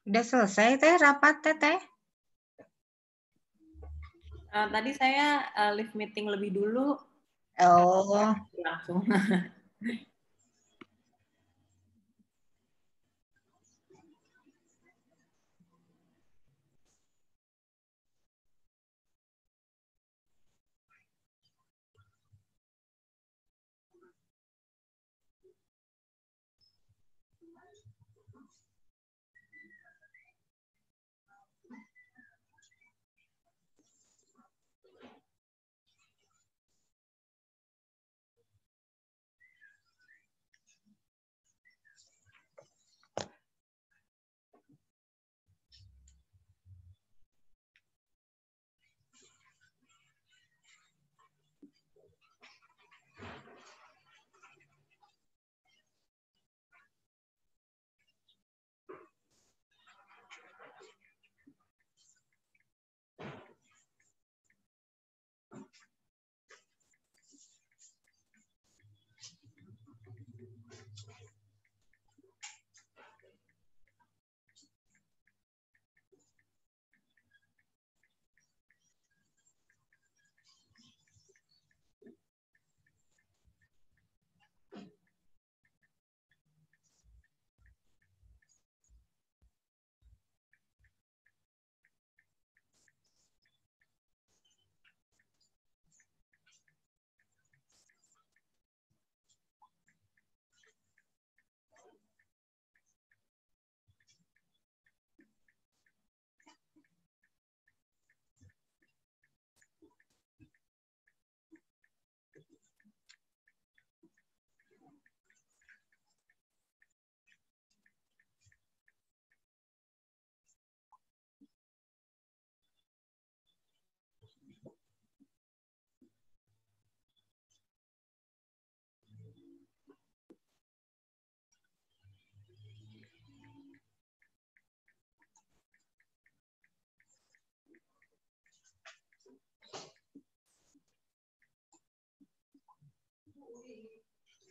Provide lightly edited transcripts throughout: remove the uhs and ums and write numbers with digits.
Udah selesai Teh rapat Teh? Tadi saya live meeting lebih dulu. Oh. Langsung.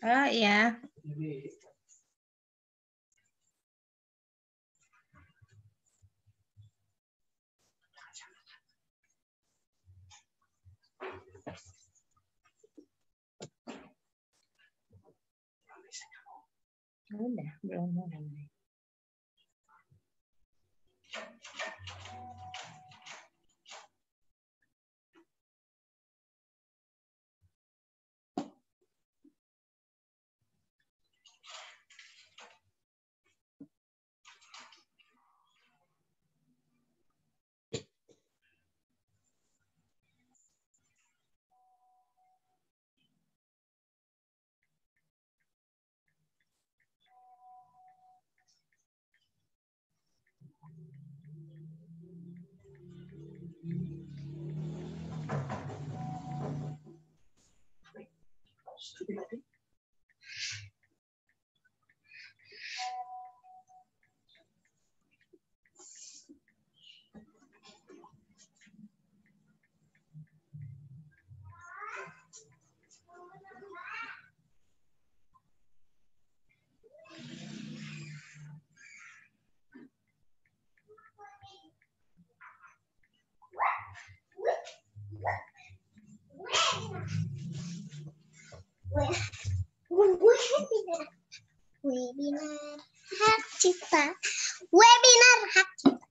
Oh iya. Udah, belum mulai. Webinar hak cipta. Webinar hak cipta.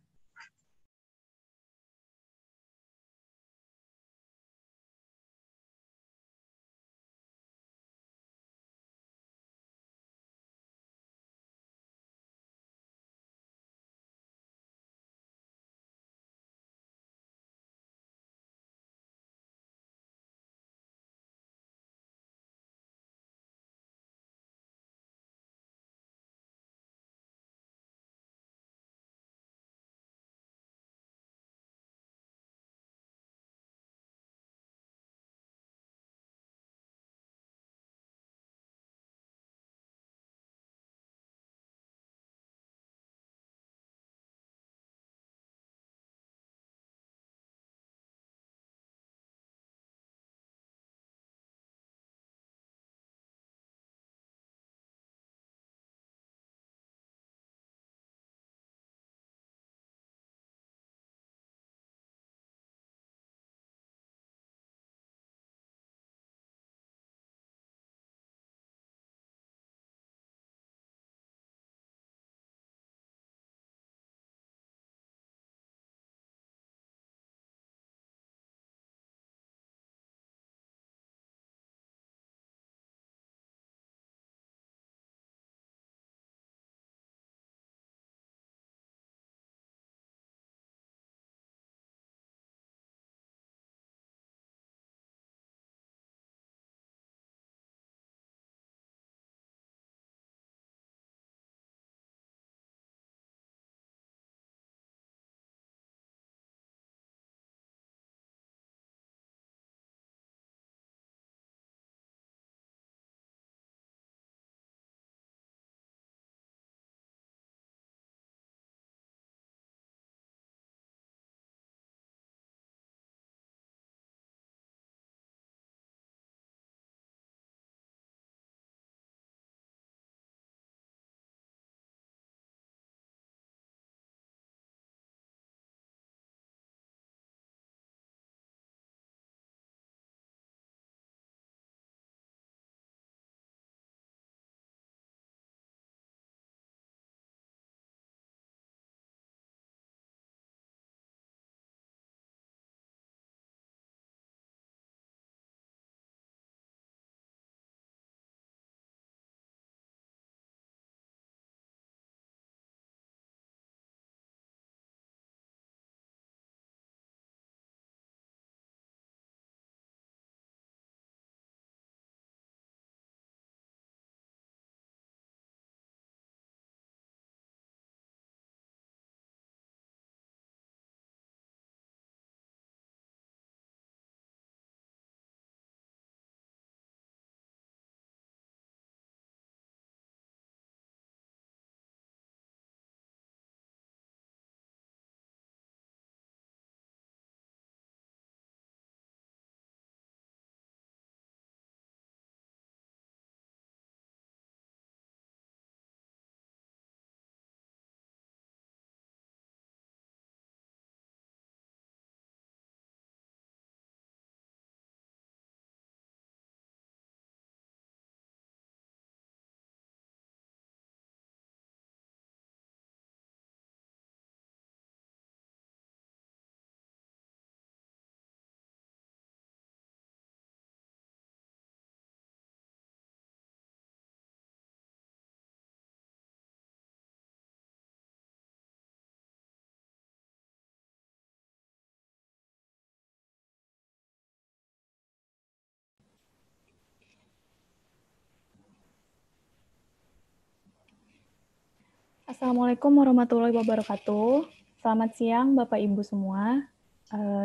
Assalamualaikum warahmatullahi wabarakatuh. Selamat siang Bapak Ibu semua.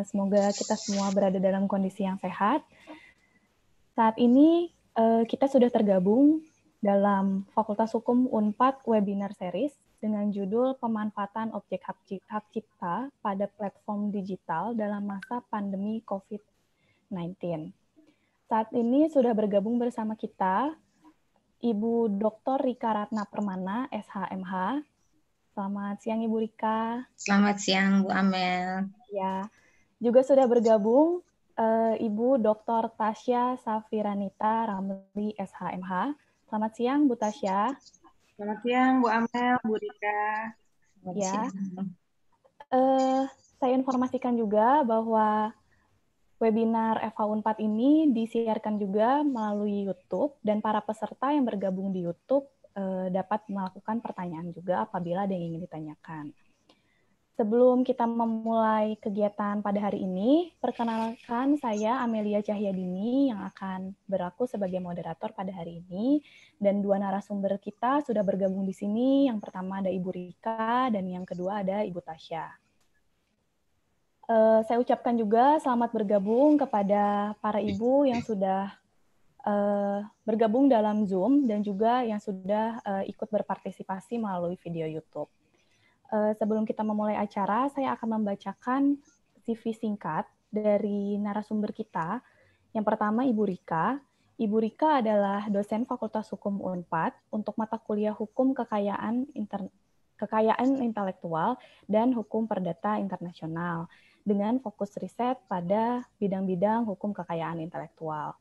Semoga kita semua berada dalam kondisi yang sehat. Saat ini kita sudah tergabung dalam Fakultas Hukum Unpad Webinar Series dengan judul Pemanfaatan Objek Hak Cipta pada Platform Digital dalam Masa Pandemi COVID-19. Saat ini sudah bergabung bersama kita Ibu Dr. Rika Ratna Permana, SHMH. Selamat siang Ibu Rika. Selamat siang Bu Amel. Ya, juga sudah bergabung Ibu Dr. Tasya Safiranita Ramli, SHMH. Selamat siang Bu Tasya. Selamat siang Bu Amel, Bu Rika. Ya, saya informasikan juga bahwa webinar FH Unpad ini disiarkan juga melalui YouTube dan para peserta yang bergabung di YouTube dapat melakukan pertanyaan juga apabila ada yang ingin ditanyakan. Sebelum kita memulai kegiatan pada hari ini, perkenalkan saya Amelia Cahyadini yang akan berlaku sebagai moderator pada hari ini. Dan dua narasumber kita sudah bergabung di sini. Yang pertama ada Ibu Rika dan yang kedua ada Ibu Tasya. Saya ucapkan juga selamat bergabung kepada para ibu yang sudah bergabung dalam Zoom dan juga yang sudah ikut berpartisipasi melalui video YouTube. Sebelum kita memulai acara, saya akan membacakan CV singkat dari narasumber kita. Yang pertama, Ibu Rika. Ibu Rika adalah dosen Fakultas Hukum Unpad untuk mata kuliah Hukum Kekayaan Intelektual dan Hukum Perdata Internasional dengan fokus riset pada bidang-bidang hukum kekayaan intelektual.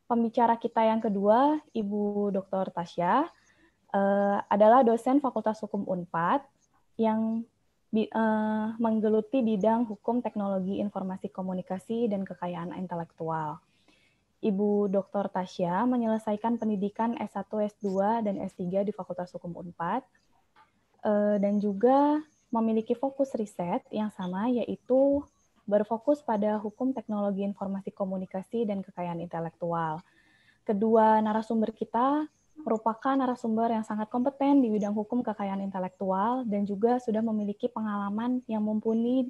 Pembicara kita yang kedua, Ibu Dr. Tasya, adalah dosen Fakultas Hukum Unpad yang menggeluti bidang hukum teknologi informasi komunikasi dan kekayaan intelektual. Ibu Dr. Tasya menyelesaikan pendidikan S1, S2, dan S3 di Fakultas Hukum Unpad, dan juga memiliki fokus riset yang sama, yaitu berfokus pada hukum teknologi informasi komunikasi dan kekayaan intelektual. Kedua narasumber kita merupakan narasumber yang sangat kompeten di bidang hukum kekayaan intelektual dan juga sudah memiliki pengalaman yang mumpuni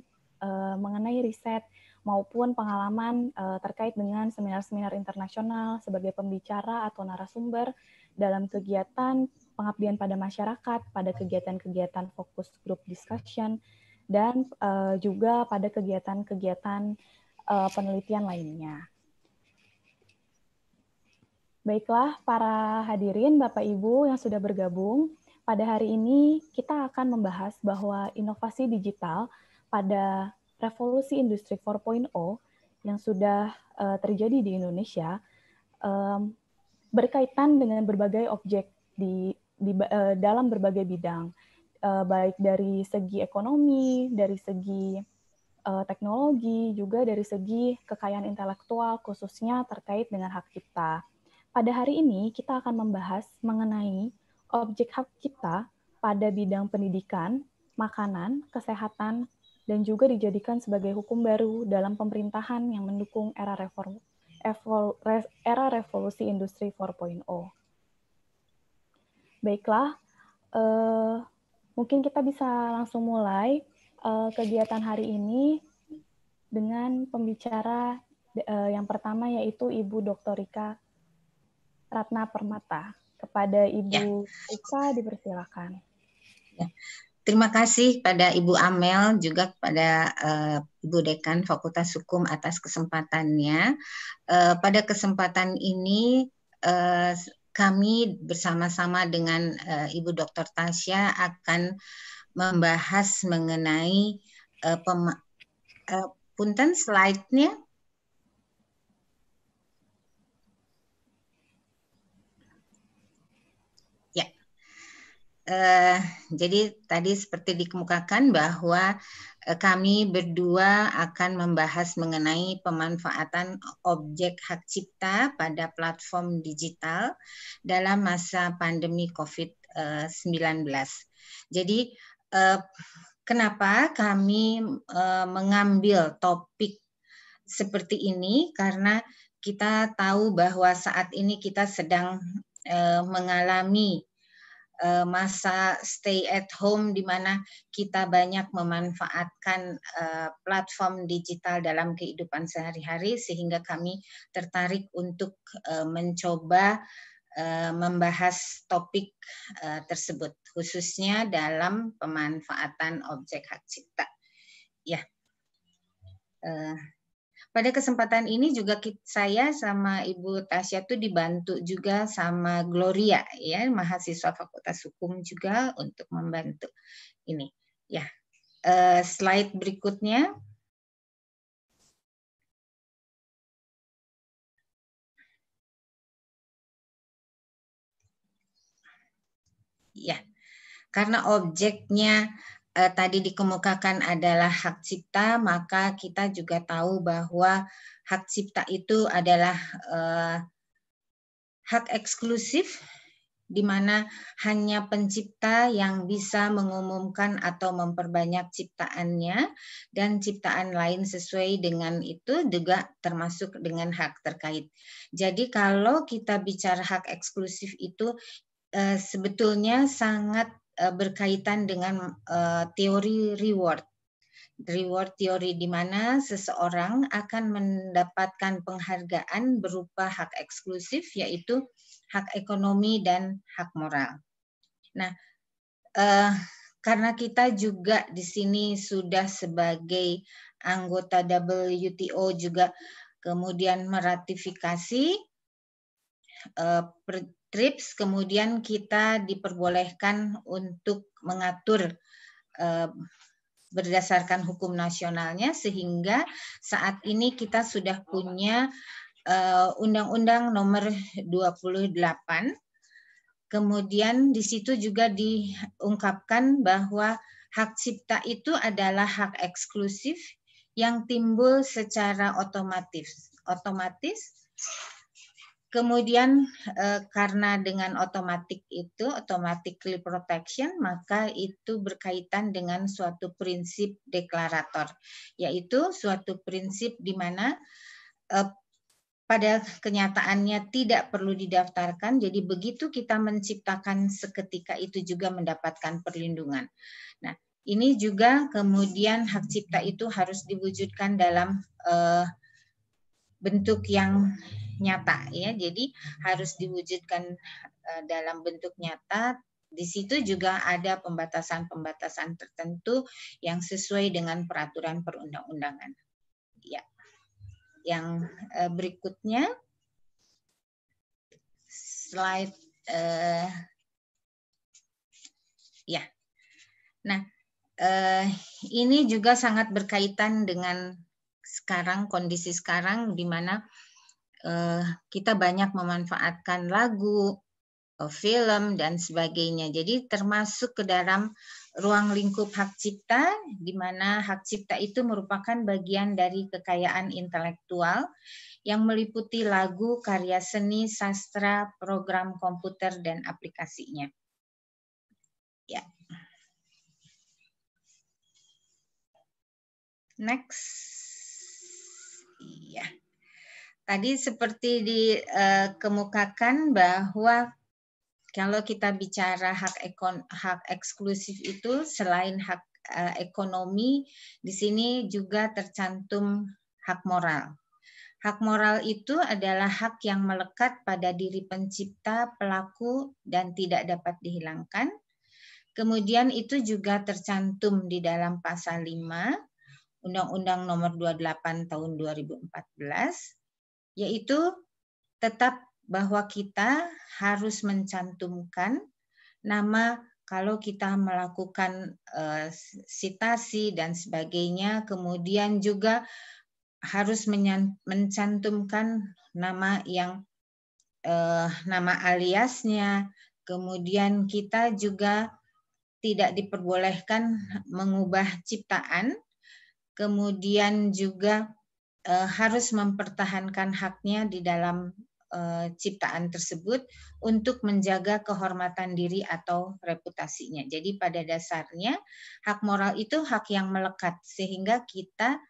mengenai riset maupun pengalaman terkait dengan seminar-seminar internasional sebagai pembicara atau narasumber dalam kegiatan pengabdian pada masyarakat, pada kegiatan-kegiatan fokus group discussion, dan juga pada kegiatan-kegiatan penelitian lainnya. Baiklah, para hadirin, Bapak Ibu yang sudah bergabung, pada hari ini kita akan membahas bahwa inovasi digital pada revolusi industri 4.0 yang sudah terjadi di Indonesia berkaitan dengan berbagai objek dalam berbagai bidang, baik dari segi ekonomi, dari segi teknologi, juga dari segi kekayaan intelektual, khususnya terkait dengan hak cipta. Pada hari ini, kita akan membahas mengenai objek hak cipta pada bidang pendidikan, makanan, kesehatan, dan juga dijadikan sebagai hukum baru dalam pemerintahan yang mendukung era revolusi industri 4.0. Baiklah, mungkin kita bisa langsung mulai kegiatan hari ini dengan pembicara yang pertama, yaitu Ibu Dr. Rika Ratna Permata. Kepada Ibu Rika dipersilakan. Ya. Terima kasih pada Ibu Amel, juga kepada Ibu Dekan Fakultas Hukum atas kesempatannya. Pada kesempatan ini kami bersama-sama dengan Ibu Dr. Tasya akan membahas mengenai punten slide-nya. Jadi tadi seperti dikemukakan bahwa kami berdua akan membahas mengenai pemanfaatan objek hak cipta pada platform digital dalam masa pandemi COVID-19. Jadi kenapa kami mengambil topik seperti ini? Karena kita tahu bahwa saat ini kita sedang mengalami masa stay at home di mana kita banyak memanfaatkan platform digital dalam kehidupan sehari-hari, sehingga kami tertarik untuk mencoba membahas topik tersebut, khususnya dalam pemanfaatan objek hak cipta. Ya. Pada kesempatan ini juga saya sama Ibu Tasya tuh dibantu juga sama Gloria, ya, mahasiswa Fakultas Hukum juga, untuk membantu ini. Ya, slide berikutnya. Ya, karena objeknya tadi dikemukakan adalah hak cipta, maka kita juga tahu bahwa hak cipta itu adalah hak eksklusif, di mana hanya pencipta yang bisa mengumumkan atau memperbanyak ciptaannya, dan ciptaan lain sesuai dengan itu juga termasuk dengan hak terkait. Jadi kalau kita bicara hak eksklusif itu sebetulnya sangat berkaitan dengan teori reward teori, di mana seseorang akan mendapatkan penghargaan berupa hak eksklusif, yaitu hak ekonomi dan hak moral. Nah, karena kita juga di sini sudah sebagai anggota WTO juga kemudian meratifikasi TRIPS, kemudian kita diperbolehkan untuk mengatur berdasarkan hukum nasionalnya, sehingga saat ini kita sudah punya Undang-Undang Nomor 28. Kemudian di situ juga diungkapkan bahwa hak cipta itu adalah hak eksklusif yang timbul secara otomatis. Kemudian karena dengan automatically protection, maka itu berkaitan dengan suatu prinsip deklarator, yaitu suatu prinsip di mana pada kenyataannya tidak perlu didaftarkan, jadi begitu kita menciptakan seketika itu juga mendapatkan perlindungan. Nah, ini juga kemudian hak cipta itu harus diwujudkan dalam bentuk yang nyata, ya. Jadi harus diwujudkan dalam bentuk nyata. Di situ juga ada pembatasan-pembatasan tertentu yang sesuai dengan peraturan perundang-undangan. Ya. Yang berikutnya, slide ya. Nah, ini juga sangat berkaitan dengan sekarang, kondisi sekarang, di mana kita banyak memanfaatkan lagu, film, dan sebagainya. Jadi termasuk ke dalam ruang lingkup hak cipta, di mana hak cipta itu merupakan bagian dari kekayaan intelektual yang meliputi lagu, karya seni, sastra, program komputer, dan aplikasinya. Ya. Next. Iya. Tadi seperti dikemukakan bahwa kalau kita bicara hak eksklusif itu, selain hak ekonomi, di sini juga tercantum hak moral. Hak moral itu adalah hak yang melekat pada diri pencipta, pelaku, dan tidak dapat dihilangkan. Kemudian itu juga tercantum di dalam pasal 5 Undang-Undang Nomor 28 tahun 2014, yaitu tetap bahwa kita harus mencantumkan nama kalau kita melakukan sitasi dan sebagainya, kemudian juga harus mencantumkan nama yang nama aliasnya, kemudian kita juga tidak diperbolehkan mengubah ciptaan, kemudian juga harus mempertahankan haknya di dalam ciptaan tersebut untuk menjaga kehormatan diri atau reputasinya. Jadi pada dasarnya hak moral itu hak yang melekat, sehingga kita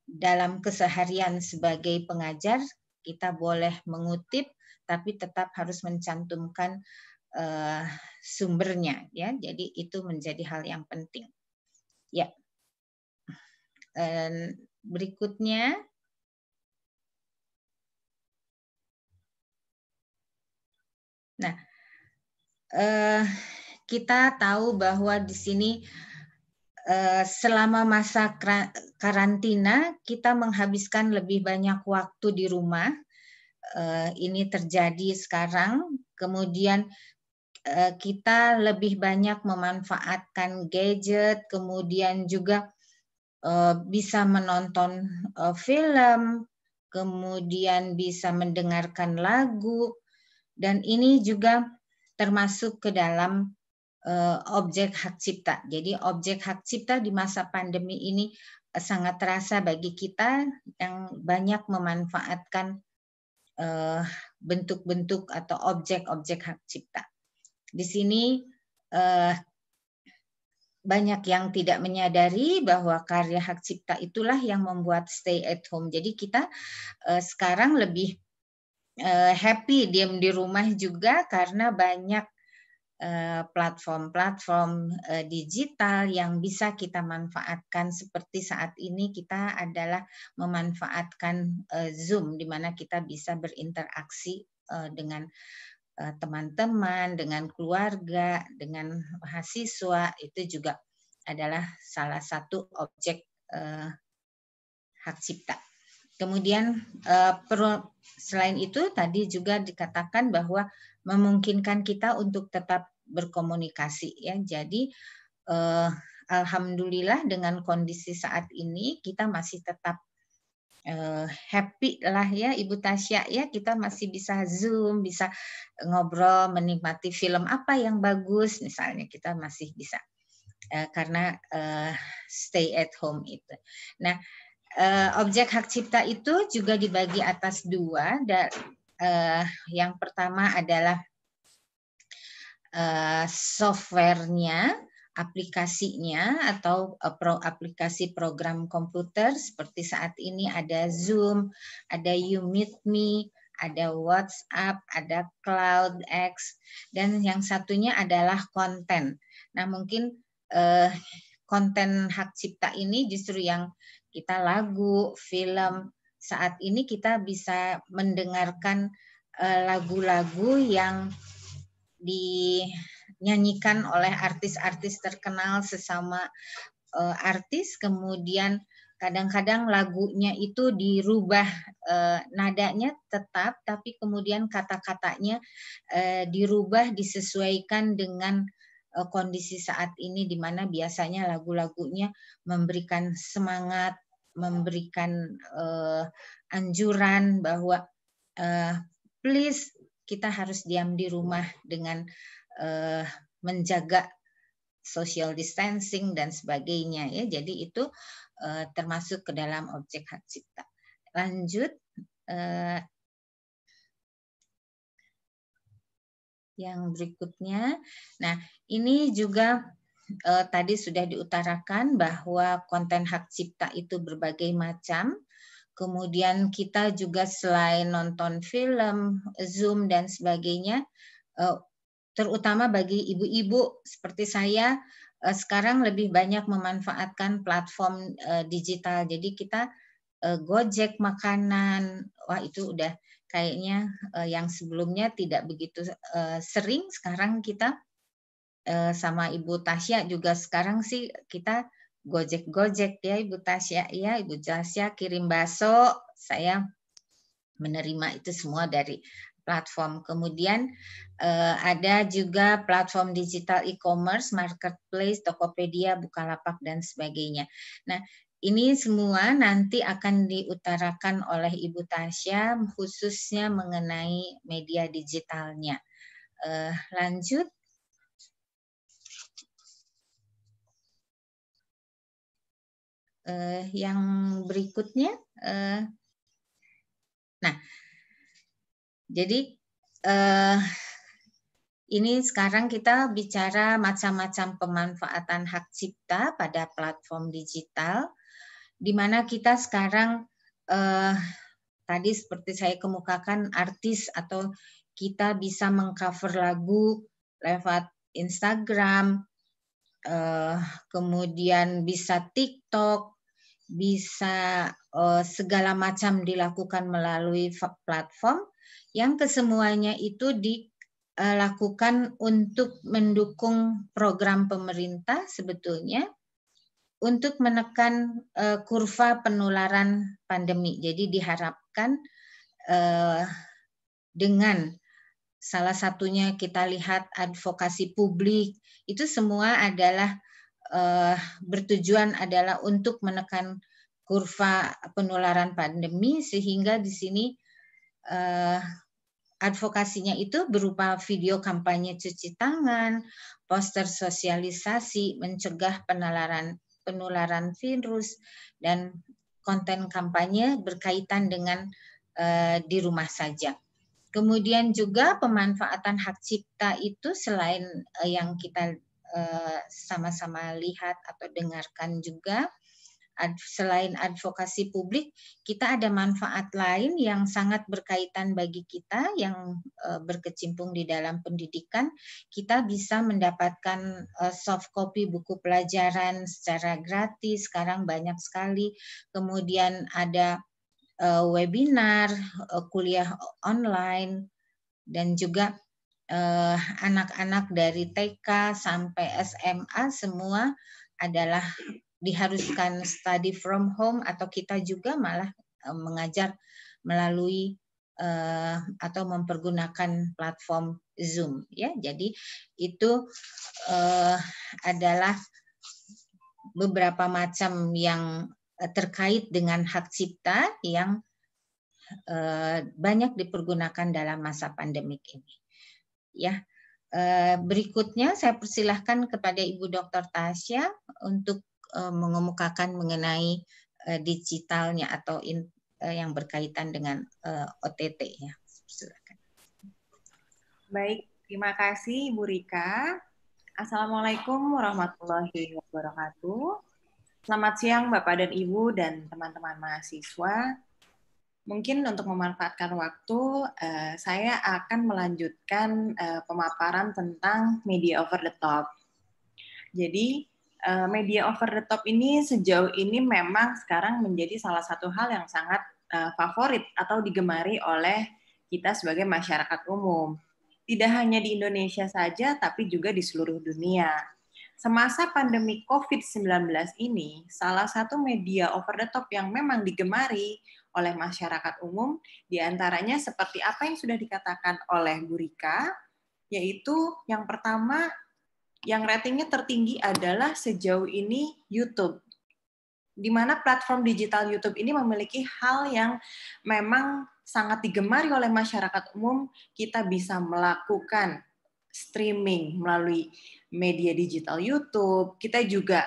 dalam keseharian sebagai pengajar kita boleh mengutip, tapi tetap harus mencantumkan sumbernya ya. Jadi itu menjadi hal yang penting. Ya. Berikutnya nah, kita tahu bahwa di sini selama masa karantina kita menghabiskan lebih banyak waktu di rumah. Ini terjadi sekarang. Kemudian kita lebih banyak memanfaatkan gadget, kemudian juga bisa menonton film, kemudian bisa mendengarkan lagu, dan ini juga termasuk ke dalam objek hak cipta. Jadi objek hak cipta di masa pandemi ini sangat terasa bagi kita yang banyak memanfaatkan bentuk-bentuk atau objek-objek hak cipta. Di sini banyak yang tidak menyadari bahwa karya hak cipta itulah yang membuat stay at home. Jadi kita sekarang lebih happy diam di rumah juga karena banyak platform-platform digital yang bisa kita manfaatkan. Seperti saat ini kita adalah memanfaatkan Zoom, di mana kita bisa berinteraksi dengan teman-teman, dengan keluarga, dengan mahasiswa. Itu juga adalah salah satu objek hak cipta. Kemudian selain itu tadi juga dikatakan bahwa memungkinkan kita untuk tetap berkomunikasi ya. Jadi alhamdulillah dengan kondisi saat ini kita masih tetap happy lah ya Ibu Tasya ya, kita masih bisa Zoom, bisa ngobrol, menikmati film apa yang bagus misalnya, kita masih bisa karena stay at home itu. Nah, objek hak cipta itu juga dibagi atas dua. Yang pertama adalah softwarenya, aplikasinya atau aplikasi program komputer seperti saat ini ada Zoom, ada YouMeetMe, ada WhatsApp, ada CloudX, dan yang satunya adalah konten. Nah, mungkin konten hak cipta ini justru yang kita lagu, film. Saat ini kita bisa mendengarkan lagu-lagu yang dinyanyikan oleh artis-artis terkenal sesama artis, kemudian kadang-kadang lagunya itu dirubah nadanya tetap, tapi kemudian kata-katanya dirubah disesuaikan dengan kondisi saat ini, di mana biasanya lagu-lagunya memberikan semangat, memberikan anjuran bahwa please kita harus diam di rumah dengan menjaga social distancing dan sebagainya ya. Jadi itu termasuk ke dalam objek hak cipta. Lanjut yang berikutnya. Nah, ini juga tadi sudah diutarakan bahwa konten hak cipta itu berbagai macam. Kemudian kita juga selain nonton film, Zoom, dan sebagainya, terutama bagi ibu-ibu seperti saya, sekarang lebih banyak memanfaatkan platform digital. Jadi kita Gojek makanan, wah itu udah kayaknya yang sebelumnya tidak begitu sering. Sekarang kita sama Ibu Tasya juga sekarang sih kita Gojek ya Ibu Tasya ya, Ibu Tasya kirim bakso, saya menerima itu semua dari platform. Kemudian ada juga platform digital e-commerce, marketplace, Tokopedia, Bukalapak dan sebagainya. Nah, ini semua nanti akan diutarakan oleh Ibu Tasya khususnya mengenai media digitalnya. Lanjut. Yang berikutnya, nah, jadi ini sekarang kita bicara macam-macam pemanfaatan hak cipta pada platform digital, di mana kita sekarang tadi seperti saya kemukakan artis atau kita bisa mengcover lagu lewat Instagram, kemudian bisa TikTok, bisa segala macam dilakukan melalui platform yang kesemuanya itu dilakukan untuk mendukung program pemerintah sebetulnya untuk menekan kurva penularan pandemi. Jadi diharapkan dengan salah satunya kita lihat advokasi publik, itu semua adalah bertujuan adalah untuk menekan kurva penularan pandemi, sehingga di sini advokasinya itu berupa video kampanye cuci tangan, poster sosialisasi mencegah penularan virus, dan konten kampanye berkaitan dengan di rumah saja. Kemudian juga pemanfaatan hak cipta itu selain yang kita sama-sama lihat atau dengarkan juga, selain advokasi publik, kita ada manfaat lain yang sangat berkaitan bagi kita yang berkecimpung di dalam pendidikan. Kita bisa mendapatkan soft copy buku pelajaran secara gratis, sekarang banyak sekali. Kemudian ada webinar, kuliah online, dan juga anak-anak dari TK sampai SMA semua adalah diharuskan study from home, atau kita juga malah mengajar melalui atau mempergunakan platform Zoom, ya. Jadi itu adalah beberapa macam yang terkait dengan hak cipta yang banyak dipergunakan dalam masa pandemik ini. Ya, berikutnya saya persilahkan kepada Ibu Dr. Tasya untuk mengemukakan mengenai digitalnya atau yang berkaitan dengan OTT, ya. Silakan. Baik, terima kasih Ibu Rika. Assalamualaikum warahmatullahi wabarakatuh. Selamat siang Bapak dan Ibu dan teman-teman mahasiswa. Mungkin untuk memanfaatkan waktu, saya akan melanjutkan pemaparan tentang media over the top. Jadi, media over the top ini sejauh ini memang sekarang menjadi salah satu hal yang sangat favorit atau digemari oleh kita sebagai masyarakat umum. Tidak hanya di Indonesia saja, tapi juga di seluruh dunia. Semasa pandemi COVID-19 ini, salah satu media over the top yang memang digemari oleh masyarakat umum, diantaranya seperti apa yang sudah dikatakan oleh Bu Rika, yaitu yang pertama, yang ratingnya tertinggi adalah sejauh ini YouTube. Di mana platform digital YouTube ini memiliki hal yang memang sangat digemari oleh masyarakat umum. Kita bisa melakukan streaming melalui media digital YouTube. Kita juga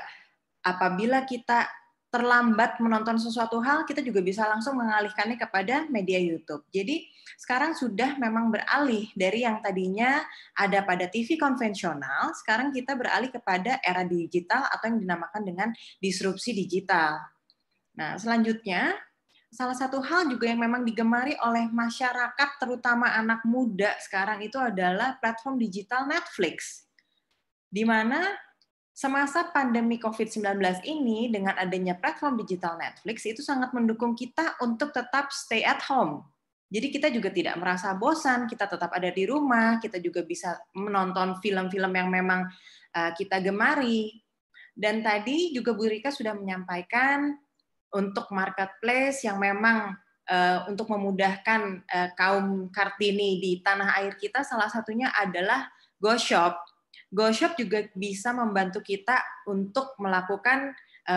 apabila kita terlambat menonton sesuatu hal, kita juga bisa langsung mengalihkannya kepada media YouTube. Jadi sekarang sudah memang beralih dari yang tadinya ada pada TV konvensional, sekarang kita beralih kepada era digital atau yang dinamakan dengan disrupsi digital. Nah, selanjutnya, salah satu hal juga yang memang digemari oleh masyarakat, terutama anak muda sekarang itu adalah platform digital Netflix, di mana semasa pandemi COVID-19 ini, dengan adanya platform digital Netflix, itu sangat mendukung kita untuk tetap stay at home. Jadi kita juga tidak merasa bosan, kita tetap ada di rumah, kita juga bisa menonton film-film yang memang kita gemari. Dan tadi juga Bu Rika sudah menyampaikan untuk marketplace yang memang untuk memudahkan kaum Kartini di tanah air kita, salah satunya adalah GoShop. GoShop juga bisa membantu kita untuk melakukan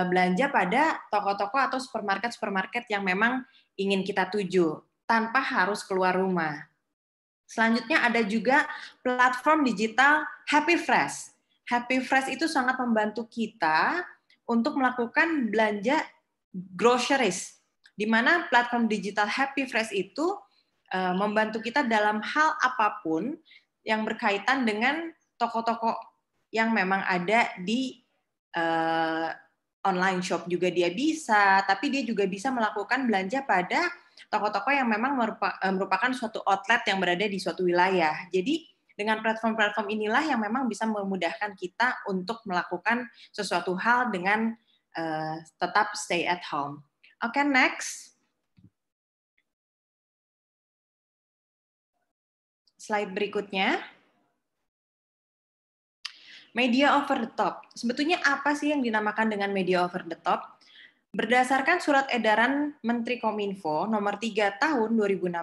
belanja pada toko-toko atau supermarket yang memang ingin kita tuju, tanpa harus keluar rumah. Selanjutnya ada juga platform digital Happy Fresh. Happy Fresh itu sangat membantu kita untuk melakukan belanja groceries, di mana platform digital Happy Fresh itu membantu kita dalam hal apapun yang berkaitan dengan toko-toko yang memang ada di online shop juga dia bisa, tapi dia juga bisa melakukan belanja pada toko-toko yang memang merupakan suatu outlet yang berada di suatu wilayah. Jadi Dengan platform-platform inilah yang memang bisa memudahkan kita untuk melakukan sesuatu hal dengan tetap stay at home. Oke, next. Slide berikutnya. Media over the top. Sebetulnya apa sih yang dinamakan dengan media over the top? Berdasarkan surat edaran Menteri Kominfo nomor 3 tahun 2016,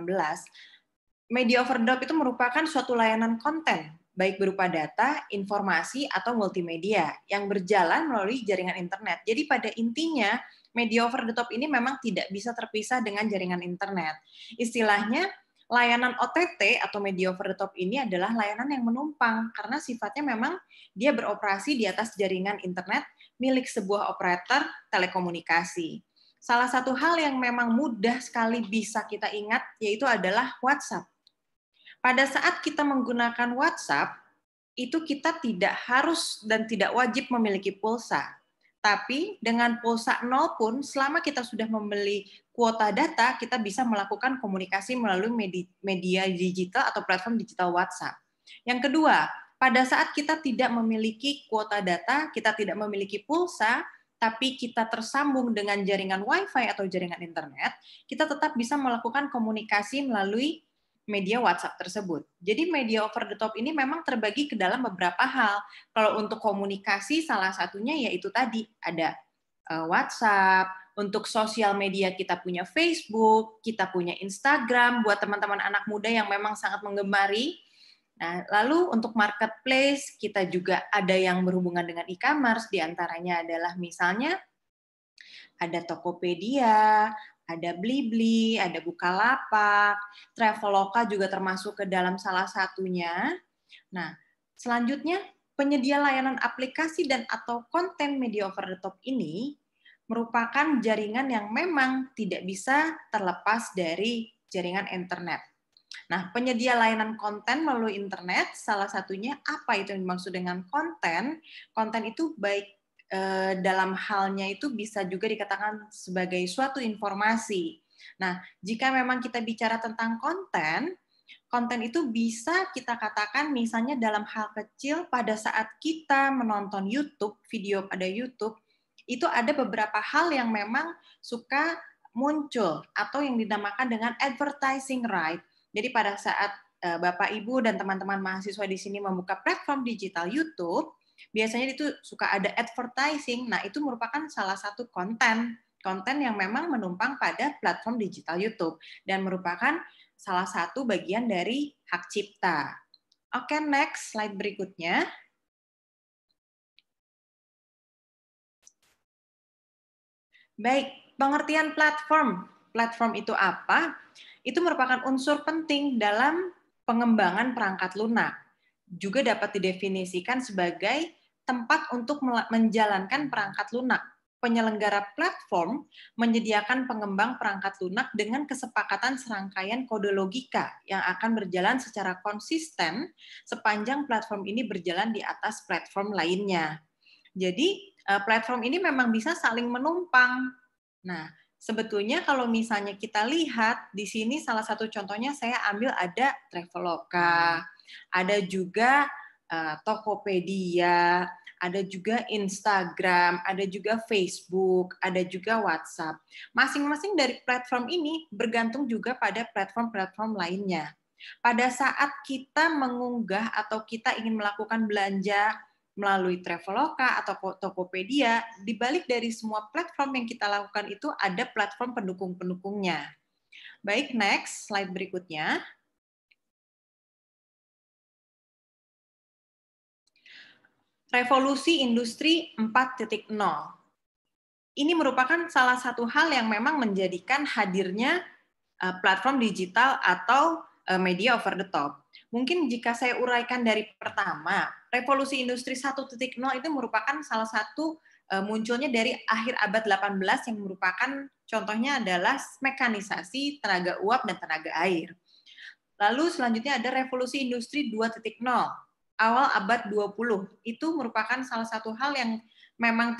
media over the top itu merupakan suatu layanan konten, baik berupa data, informasi, atau multimedia yang berjalan melalui jaringan internet. Jadi pada intinya, media over the top ini memang tidak bisa terpisah dengan jaringan internet. Istilahnya, layanan OTT atau media over the top ini adalah layanan yang menumpang karena sifatnya memang dia beroperasi di atas jaringan internet milik sebuah operator telekomunikasi. Salah satu hal yang memang mudah sekali bisa kita ingat yaitu adalah WhatsApp. Pada saat kita menggunakan WhatsApp, itu kita tidak harus dan tidak wajib memiliki pulsa. Tapi dengan pulsa 0 pun, selama kita sudah membeli kuota data, kita bisa melakukan komunikasi melalui media digital atau platform digital WhatsApp. Yang kedua, pada saat kita tidak memiliki kuota data, kita tidak memiliki pulsa, tapi kita tersambung dengan jaringan Wi-Fi atau jaringan internet, kita tetap bisa melakukan komunikasi melalui media WhatsApp tersebut. Jadi media over the top ini memang terbagi ke dalam beberapa hal. Kalau untuk komunikasi salah satunya yaitu tadi ada WhatsApp, untuk sosial media kita punya Facebook, kita punya Instagram buat teman-teman anak muda yang memang sangat menggemari. Nah, lalu untuk marketplace kita juga ada yang berhubungan dengan e-commerce, diantaranya adalah misalnya ada Tokopedia, ada Blibli, ada Bukalapak, Traveloka juga termasuk ke dalam salah satunya. Nah, selanjutnya penyedia layanan aplikasi dan atau konten media over the top ini merupakan jaringan yang memang tidak bisa terlepas dari jaringan internet. Nah, penyedia layanan konten melalui internet, salah satunya apa itu yang dimaksud dengan konten? Konten itu baik dalam halnya itu bisa juga dikatakan sebagai suatu informasi. Nah, jika memang kita bicara tentang konten, konten itu bisa kita katakan misalnya dalam hal kecil pada saat kita menonton YouTube, video pada YouTube, itu ada beberapa hal yang memang suka muncul atau yang dinamakan dengan advertising right. Jadi pada saat Bapak, Ibu, dan teman-teman mahasiswa di sini membuka platform digital YouTube, biasanya itu suka ada advertising. Nah, itu merupakan salah satu konten yang memang menumpang pada platform digital YouTube dan merupakan salah satu bagian dari hak cipta. Oke, next slide berikutnya. Baik, pengertian platform. Platform itu apa? Itu merupakan unsur penting dalam pengembangan perangkat lunak. Juga dapat didefinisikan sebagai tempat untuk menjalankan perangkat lunak. Penyelenggara platform menyediakan pengembang perangkat lunak dengan kesepakatan serangkaian kode logika yang akan berjalan secara konsisten sepanjang platform ini berjalan di atas platform lainnya. Jadi, platform ini memang bisa saling menumpang. Nah, sebetulnya kalau misalnya kita lihat di sini salah satu contohnya saya ambil ada Traveloka, ada juga Tokopedia, ada juga Instagram, ada juga Facebook, ada juga WhatsApp. Masing-masing dari platform ini bergantung juga pada platform-platform lainnya. Pada saat kita mengunggah atau kita ingin melakukan belanja melalui Traveloka atau Tokopedia, di balik dari semua platform yang kita lakukan itu ada platform pendukung-pendukungnya. Baik, next, slide berikutnya. Revolusi Industri 4.0. Ini merupakan salah satu hal yang memang menjadikan hadirnya platform digital atau media over the top. Mungkin jika saya uraikan dari pertama, revolusi industri 1.0 itu merupakan salah satu munculnya dari akhir abad 18 yang merupakan contohnya adalah mekanisasi, tenaga uap, dan tenaga air. Lalu selanjutnya ada revolusi industri 2.0, awal abad 20. Itu merupakan salah satu hal yang memang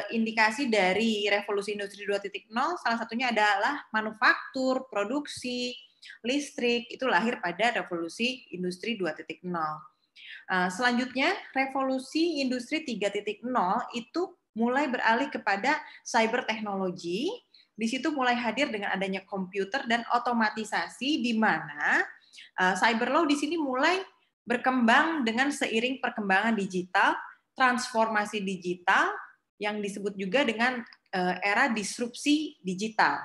indikasi dari revolusi industri 2.0, salah satunya adalah manufaktur, produksi, listrik, itu lahir pada revolusi industri 2.0. Selanjutnya, revolusi industri 3.0 itu mulai beralih kepada cyber teknologi. Di situ mulai hadir dengan adanya komputer dan otomatisasi, di mana cyber law di sini mulai berkembang dengan seiring perkembangan digital, transformasi digital, yang disebut juga dengan era disrupsi digital.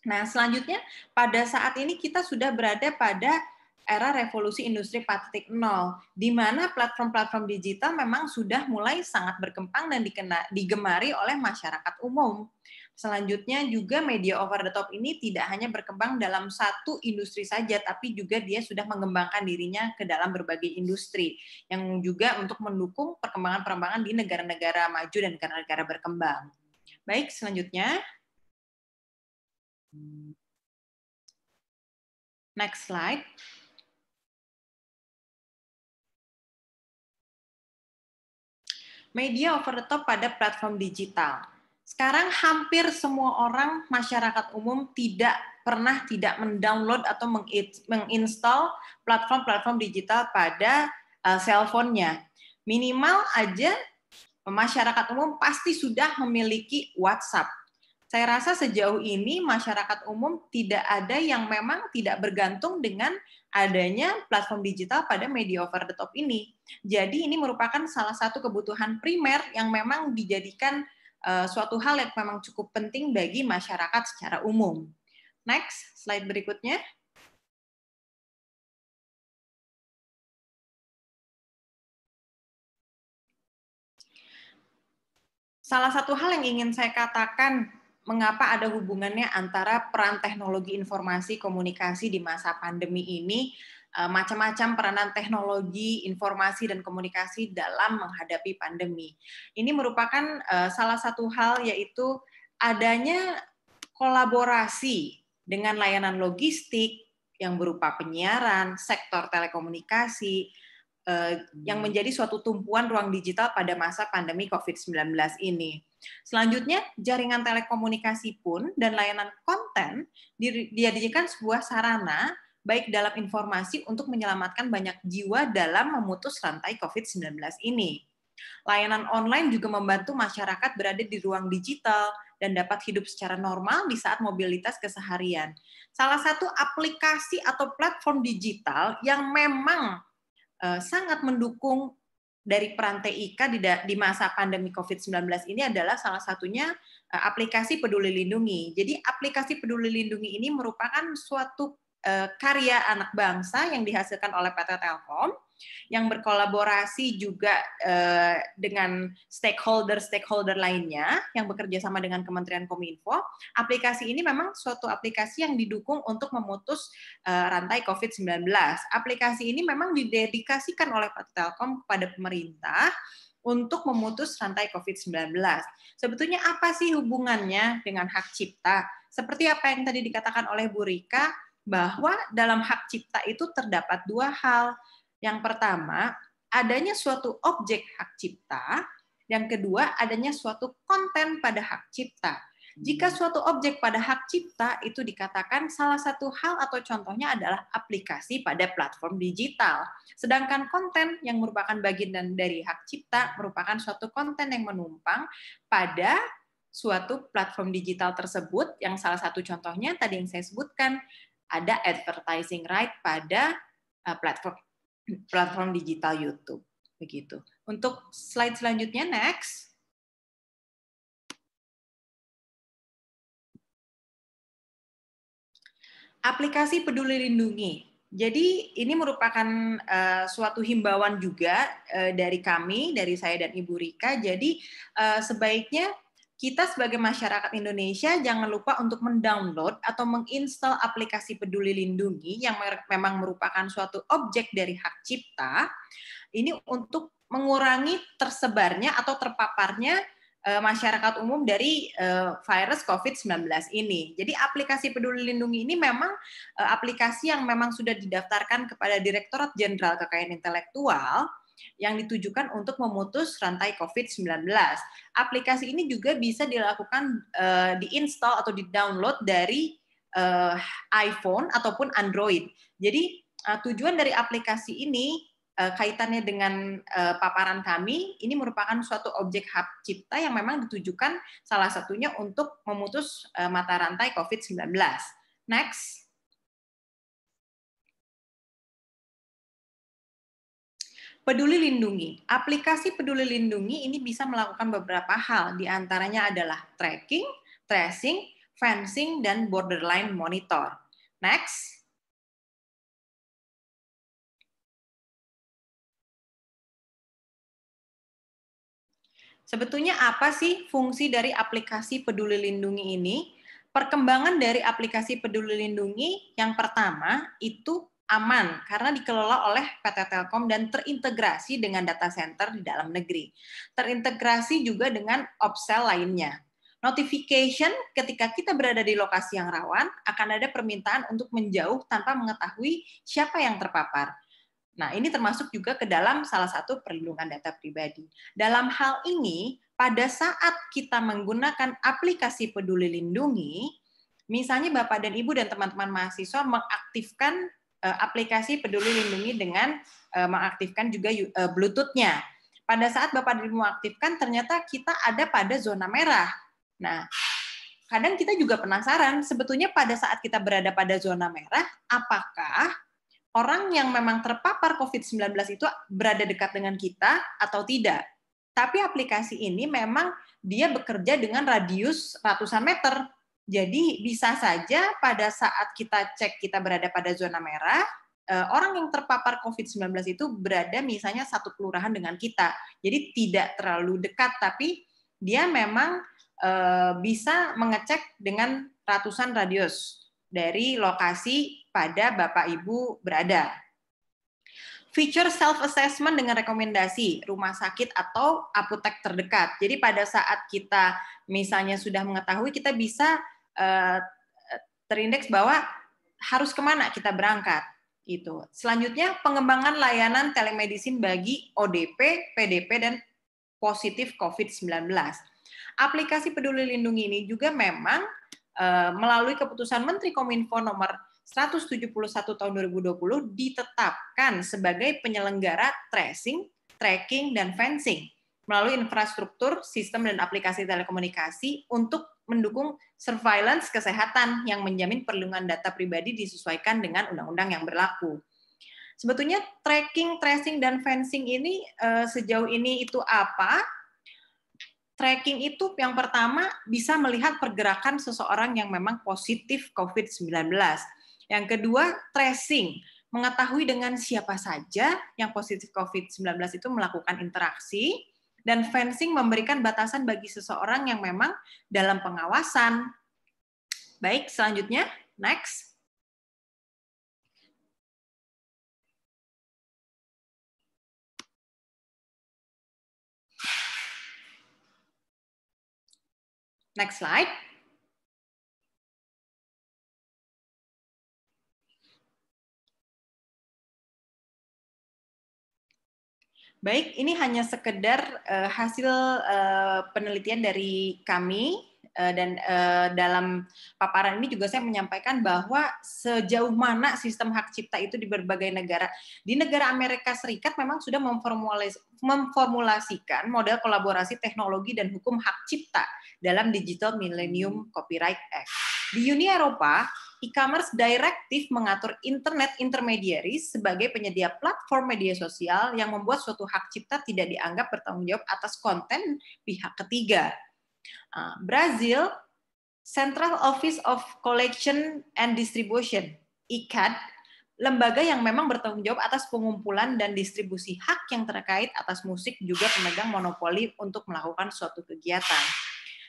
Nah, selanjutnya pada saat ini kita sudah berada pada era revolusi industri 4.0, di mana platform-platform digital memang sudah mulai sangat berkembang dan digemari oleh masyarakat umum. Selanjutnya juga media over the top ini tidak hanya berkembang dalam satu industri saja, tapi juga dia sudah mengembangkan dirinya ke dalam berbagai industri, yang juga untuk mendukung perkembangan-perkembangan di negara-negara maju dan negara-negara berkembang. Baik, selanjutnya. Next slide. Media over the top pada platform digital. Sekarang hampir semua orang masyarakat umum tidak pernah tidak mendownload atau menginstall platform-platform digital pada cellphone-nya. Minimal aja masyarakat umum pasti sudah memiliki WhatsApp. Saya rasa sejauh ini masyarakat umum tidak ada yang memang tidak bergantung dengan adanya platform digital pada media over the top ini. Jadi ini merupakan salah satu kebutuhan primer yang memang dijadikan suatu hal yang memang cukup penting bagi masyarakat secara umum. Next, slide berikutnya. Salah satu hal yang ingin saya katakan mengapa ada hubungannya antara peran teknologi informasi komunikasi di masa pandemi ini, macam-macam peranan teknologi, informasi, dan komunikasi dalam menghadapi pandemi. Ini merupakan salah satu hal, yaitu adanya kolaborasi dengan layanan logistik yang berupa penyiaran, sektor telekomunikasi, yang menjadi suatu tumpuan ruang digital pada masa pandemi COVID-19 ini. Selanjutnya, jaringan telekomunikasi pun dan layanan konten dijadikan sebuah sarana baik dalam informasi untuk menyelamatkan banyak jiwa dalam memutus rantai COVID-19 ini. Layanan online juga membantu masyarakat berada di ruang digital dan dapat hidup secara normal di saat mobilitas keseharian. Salah satu aplikasi atau platform digital yang memang sangat mendukung dari peran TIK di masa pandemi COVID-19 ini adalah salah satunya aplikasi Peduli Lindungi. Jadi aplikasi Peduli Lindungi ini merupakan suatu karya anak bangsa yang dihasilkan oleh PT Telkom, yang berkolaborasi juga dengan stakeholder lainnya yang bekerja sama dengan Kementerian Kominfo. Aplikasi ini memang suatu aplikasi yang didukung untuk memutus rantai COVID-19. Aplikasi ini memang didedikasikan oleh PT Telkom kepada pemerintah untuk memutus rantai COVID-19. Sebetulnya apa sih hubungannya dengan hak cipta? Seperti apa yang tadi dikatakan oleh Bu Rika, bahwa dalam hak cipta itu terdapat dua hal. Yang pertama, adanya suatu objek hak cipta. Yang kedua, adanya suatu konten pada hak cipta. Jika suatu objek pada hak cipta itu dikatakan salah satu hal atau contohnya adalah aplikasi pada platform digital. Sedangkan konten yang merupakan bagian dari hak cipta merupakan suatu konten yang menumpang pada suatu platform digital tersebut, yang salah satu contohnya tadi yang saya sebutkan, ada advertising right pada platform digital YouTube. Begitu. Untuk slide selanjutnya, next. Aplikasi Peduli Lindungi. Jadi ini merupakan suatu himbauan juga dari kami, dari saya dan Ibu Rika. Jadi sebaiknya kita sebagai masyarakat Indonesia jangan lupa untuk mendownload atau menginstal aplikasi Peduli Lindungi yang memang merupakan suatu objek dari hak cipta. Ini untuk mengurangi tersebarnya atau terpaparnya masyarakat umum dari virus COVID-19 ini. Jadi aplikasi Peduli Lindungi ini memang aplikasi yang memang sudah didaftarkan kepada Direktorat Jenderal Kekayaan Intelektual yang ditujukan untuk memutus rantai COVID-19. Aplikasi ini juga bisa dilakukan diinstal atau di-download dari iPhone ataupun Android. Jadi tujuan dari aplikasi ini kaitannya dengan paparan kami, ini merupakan suatu objek hak cipta yang memang ditujukan salah satunya untuk memutus mata rantai COVID-19. Next. Peduli Lindungi. Aplikasi Peduli Lindungi ini bisa melakukan beberapa hal, di antaranya adalah tracking, tracing, fencing, dan borderline monitor. Next. Sebetulnya apa sih fungsi dari aplikasi Peduli Lindungi ini? Perkembangan dari aplikasi Peduli Lindungi yang pertama itu aman karena dikelola oleh PT Telkom dan terintegrasi dengan data center di dalam negeri. Terintegrasi juga dengan opsel lainnya. Notification ketika kita berada di lokasi yang rawan akan ada permintaan untuk menjauh tanpa mengetahui siapa yang terpapar. Nah, ini termasuk juga ke dalam salah satu perlindungan data pribadi. Dalam hal ini, pada saat kita menggunakan aplikasi Peduli Lindungi, misalnya Bapak dan Ibu dan teman-teman mahasiswa mengaktifkan aplikasi Peduli Lindungi dengan mengaktifkan juga Bluetooth-nya. Pada saat Bapak dan Ibu mengaktifkan, ternyata kita ada pada zona merah. Nah, kadang kita juga penasaran, sebetulnya pada saat kita berada pada zona merah, apakah orang yang memang terpapar COVID-19 itu berada dekat dengan kita atau tidak. Tapi aplikasi ini memang dia bekerja dengan radius ratusan meter. Jadi bisa saja pada saat kita cek kita berada pada zona merah, orang yang terpapar COVID-19 itu berada misalnya satu kelurahan dengan kita. Jadi tidak terlalu dekat, tapi dia memang bisa mengecek dengan ratusan radius dari lokasi pada Bapak Ibu berada. Feature self-assessment dengan rekomendasi rumah sakit atau apotek terdekat. Jadi pada saat kita misalnya sudah mengetahui, kita bisa terindeks bahwa harus kemana kita berangkat. Itu. Selanjutnya, pengembangan layanan telemedicine bagi ODP, PDP, dan positif COVID-19. Aplikasi Peduli Lindungi ini juga memang melalui keputusan Menteri Kominfo nomor 171 tahun 2020 ditetapkan sebagai penyelenggara tracing, tracking, dan fencing melalui infrastruktur, sistem, dan aplikasi telekomunikasi untuk mendukung surveillance kesehatan yang menjamin perlindungan data pribadi disesuaikan dengan undang-undang yang berlaku. Sebetulnya tracking, tracing, dan fencing ini sejauh ini itu apa? Tracking itu yang pertama bisa melihat pergerakan seseorang yang memang positif COVID-19. Yang kedua, tracing, mengetahui dengan siapa saja yang positif COVID-19 itu melakukan interaksi, dan fencing memberikan batasan bagi seseorang yang memang dalam pengawasan. Baik, selanjutnya, next. Next slide. Baik, ini hanya sekedar hasil penelitian dari kami dan dalam paparan ini juga saya menyampaikan bahwa sejauh mana sistem hak cipta itu di berbagai negara. Di negara Amerika Serikat memang sudah memformulasikan model kolaborasi teknologi dan hukum hak cipta dalam Digital Millennium Copyright Act. Di Uni Eropa, e-commerce directive mengatur internet intermediaries sebagai penyedia platform media sosial yang membuat suatu hak cipta tidak dianggap bertanggung jawab atas konten pihak ketiga. Brazil, Central Office of Collection and Distribution, ICAD, lembaga yang memang bertanggung jawab atas pengumpulan dan distribusi hak yang terkait atas musik, juga pemegang monopoli untuk melakukan suatu kegiatan.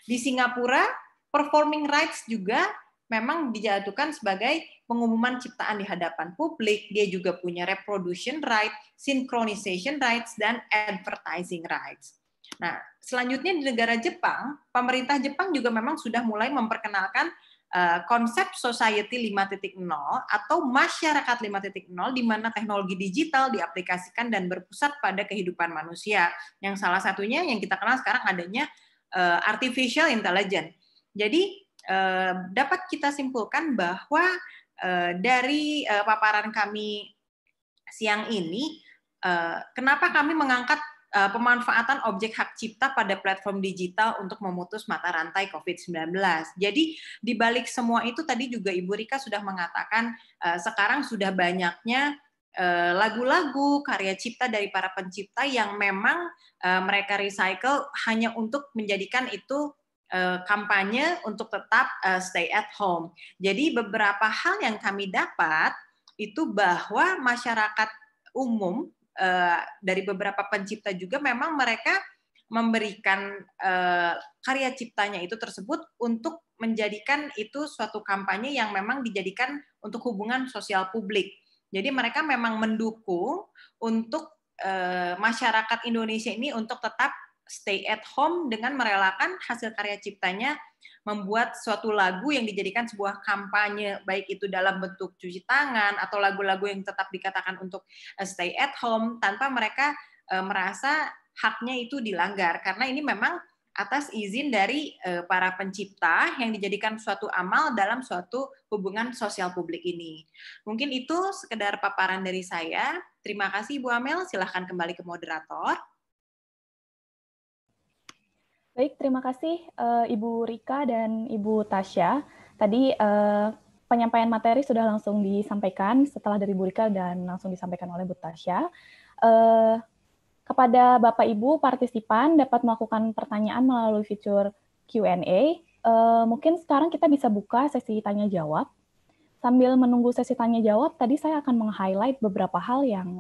Di Singapura, performing rights juga memang dijatuhkan sebagai pengumuman ciptaan di hadapan publik. Dia juga punya reproduction right, synchronization rights, dan advertising rights. Nah, selanjutnya di negara Jepang, pemerintah Jepang juga memang sudah mulai memperkenalkan konsep society 5.0 atau masyarakat 5.0 di mana teknologi digital diaplikasikan dan berpusat pada kehidupan manusia. Yang salah satunya yang kita kenal sekarang adanya artificial intelligence. Jadi dapat kita simpulkan bahwa dari paparan kami siang ini, kenapa kami mengangkat pemanfaatan objek hak cipta pada platform digital untuk memutus mata rantai COVID-19. Jadi di balik semua itu tadi juga Ibu Rika sudah mengatakan sekarang sudah banyaknya lagu-lagu karya cipta dari para pencipta yang memang mereka recycle hanya untuk menjadikan itu kampanye untuk tetap stay at home. Jadi beberapa hal yang kami dapat itu bahwa masyarakat umum dari beberapa pencipta juga memang mereka memberikan karya ciptanya itu tersebut untuk menjadikan itu suatu kampanye yang memang dijadikan untuk hubungan sosial publik. Jadi mereka memang mendukung untuk masyarakat Indonesia ini untuk tetap stay at home dengan merelakan hasil karya ciptanya membuat suatu lagu yang dijadikan sebuah kampanye, baik itu dalam bentuk cuci tangan atau lagu-lagu yang tetap dikatakan untuk stay at home tanpa mereka merasa haknya itu dilanggar, karena ini memang atas izin dari para pencipta yang dijadikan suatu amal dalam suatu hubungan sosial publik ini. Mungkin itu sekedar paparan dari saya. Terima kasih Bu Amel, silahkan kembali ke moderator. Baik, terima kasih Ibu Rika dan Ibu Tasya. Tadi penyampaian materi sudah langsung disampaikan setelah dari Ibu Rika dan langsung disampaikan oleh Bu Tasya. Kepada Bapak Ibu partisipan dapat melakukan pertanyaan melalui fitur Q&A. Mungkin sekarang kita bisa buka sesi tanya jawab. Sambil menunggu sesi tanya jawab, tadi saya akan meng-highlight beberapa hal yang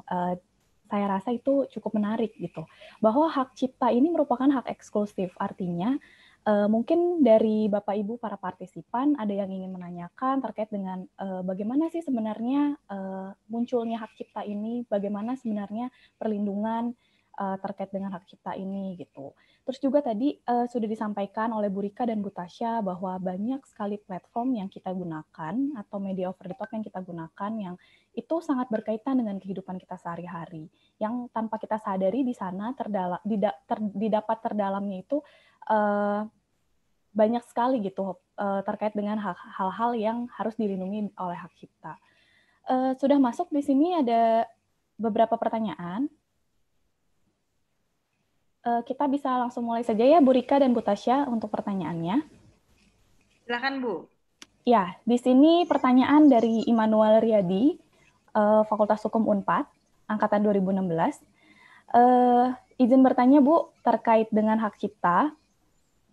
saya rasa itu cukup menarik gitu. Bahwa hak cipta ini merupakan hak eksklusif, artinya mungkin dari Bapak Ibu para partisipan ada yang ingin menanyakan terkait dengan bagaimana sih sebenarnya munculnya hak cipta ini, bagaimana sebenarnya perlindungan terkait dengan hak cipta ini gitu. Terus juga tadi sudah disampaikan oleh Bu Rika dan Bu Tasya bahwa banyak sekali platform yang kita gunakan atau media over the top yang kita gunakan yang itu sangat berkaitan dengan kehidupan kita sehari-hari. Yang tanpa kita sadari di sana didapat terdalamnya itu banyak sekali gitu terkait dengan hal-hal yang harus dilindungi oleh hak cipta. Sudah masuk di sini ada beberapa pertanyaan. Kita bisa langsung mulai saja ya Bu Rika dan Bu Tasya untuk pertanyaannya. Silakan Bu. Ya, di sini pertanyaan dari Immanuel Riyadi, Fakultas Hukum Unpad, angkatan 2016. Izin bertanya Bu, terkait dengan hak cipta.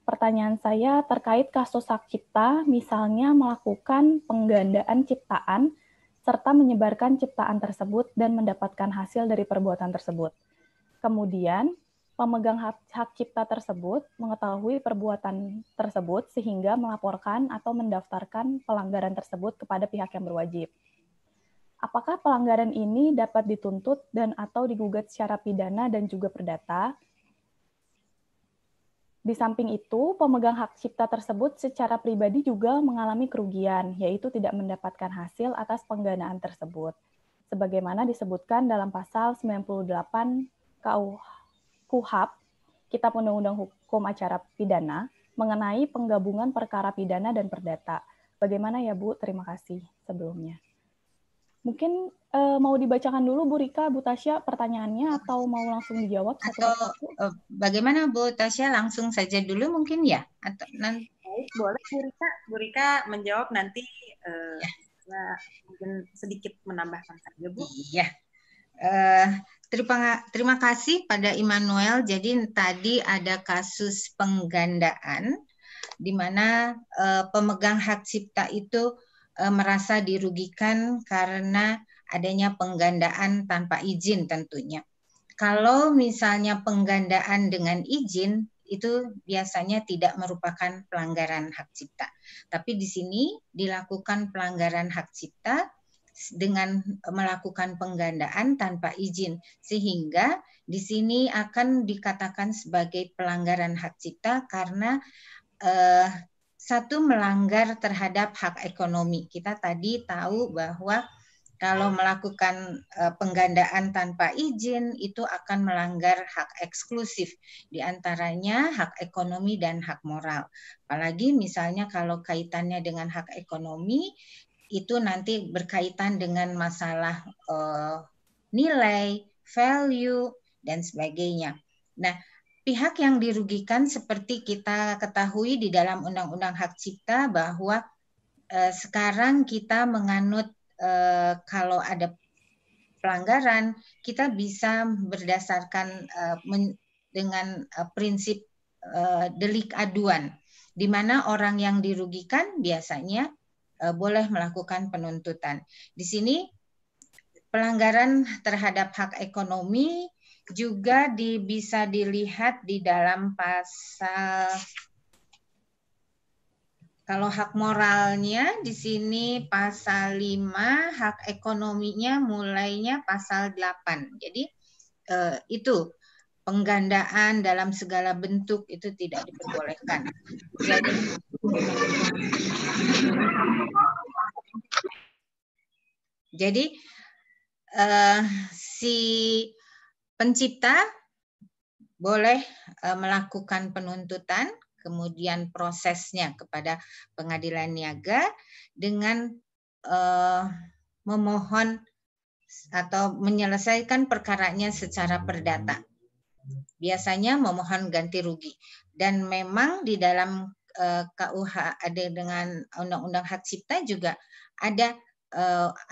Pertanyaan saya terkait kasus hak cipta, misalnya melakukan penggandaan ciptaan, serta menyebarkan ciptaan tersebut dan mendapatkan hasil dari perbuatan tersebut. Kemudian, pemegang hak cipta tersebut mengetahui perbuatan tersebut sehingga melaporkan atau mendaftarkan pelanggaran tersebut kepada pihak yang berwajib. Apakah pelanggaran ini dapat dituntut dan atau digugat secara pidana dan juga perdata? Di samping itu, pemegang hak cipta tersebut secara pribadi juga mengalami kerugian, yaitu tidak mendapatkan hasil atas penggandaan tersebut, sebagaimana disebutkan dalam pasal 98 KUHP, Kitab Undang-Undang Hukum Acara Pidana, mengenai penggabungan perkara pidana dan perdata. Bagaimana ya Bu? Terima kasih sebelumnya. Mungkin mau dibacakan dulu Bu Rika, Bu Tasya pertanyaannya atau mau langsung dijawab satu-satu? Atau bagaimana Bu Tasya, langsung saja dulu mungkin ya? Atau nanti? Baik, boleh Bu Rika. Bu Rika menjawab nanti mungkin sedikit menambahkan saja Bu. Iya. Terima kasih pada Immanuel. Jadi tadi ada kasus penggandaan di mana pemegang hak cipta itu merasa dirugikan karena adanya penggandaan tanpa izin tentunya. Kalau misalnya penggandaan dengan izin itu biasanya tidak merupakan pelanggaran hak cipta. Tapi di sini dilakukan pelanggaran hak cipta dengan melakukan penggandaan tanpa izin, sehingga di sini akan dikatakan sebagai pelanggaran hak cipta karena satu, melanggar terhadap hak ekonomi. Kita tadi tahu bahwa Kalau melakukan penggandaan tanpa izin itu akan melanggar hak eksklusif, diantaranya hak ekonomi dan hak moral. Apalagi misalnya kalau kaitannya dengan hak ekonomi, itu nanti berkaitan dengan masalah nilai, value, dan sebagainya. Nah, pihak yang dirugikan seperti kita ketahui di dalam Undang-Undang Hak Cipta bahwa sekarang kita menganut kalau ada pelanggaran, kita bisa berdasarkan dengan prinsip delik aduan, di mana orang yang dirugikan biasanya boleh melakukan penuntutan. Di sini pelanggaran terhadap hak ekonomi juga bisa dilihat di dalam pasal. Kalau hak moralnya di sini pasal 5, hak ekonominya mulainya pasal 8. Jadi itu penggandaan dalam segala bentuk itu tidak diperbolehkan. Jadi si pencipta boleh melakukan penuntutan, kemudian prosesnya kepada pengadilan niaga dengan memohon atau menyelesaikan perkaranya secara perdata. Biasanya memohon ganti rugi. Dan memang di dalam KUH ada dengan Undang-Undang Hak Cipta juga ada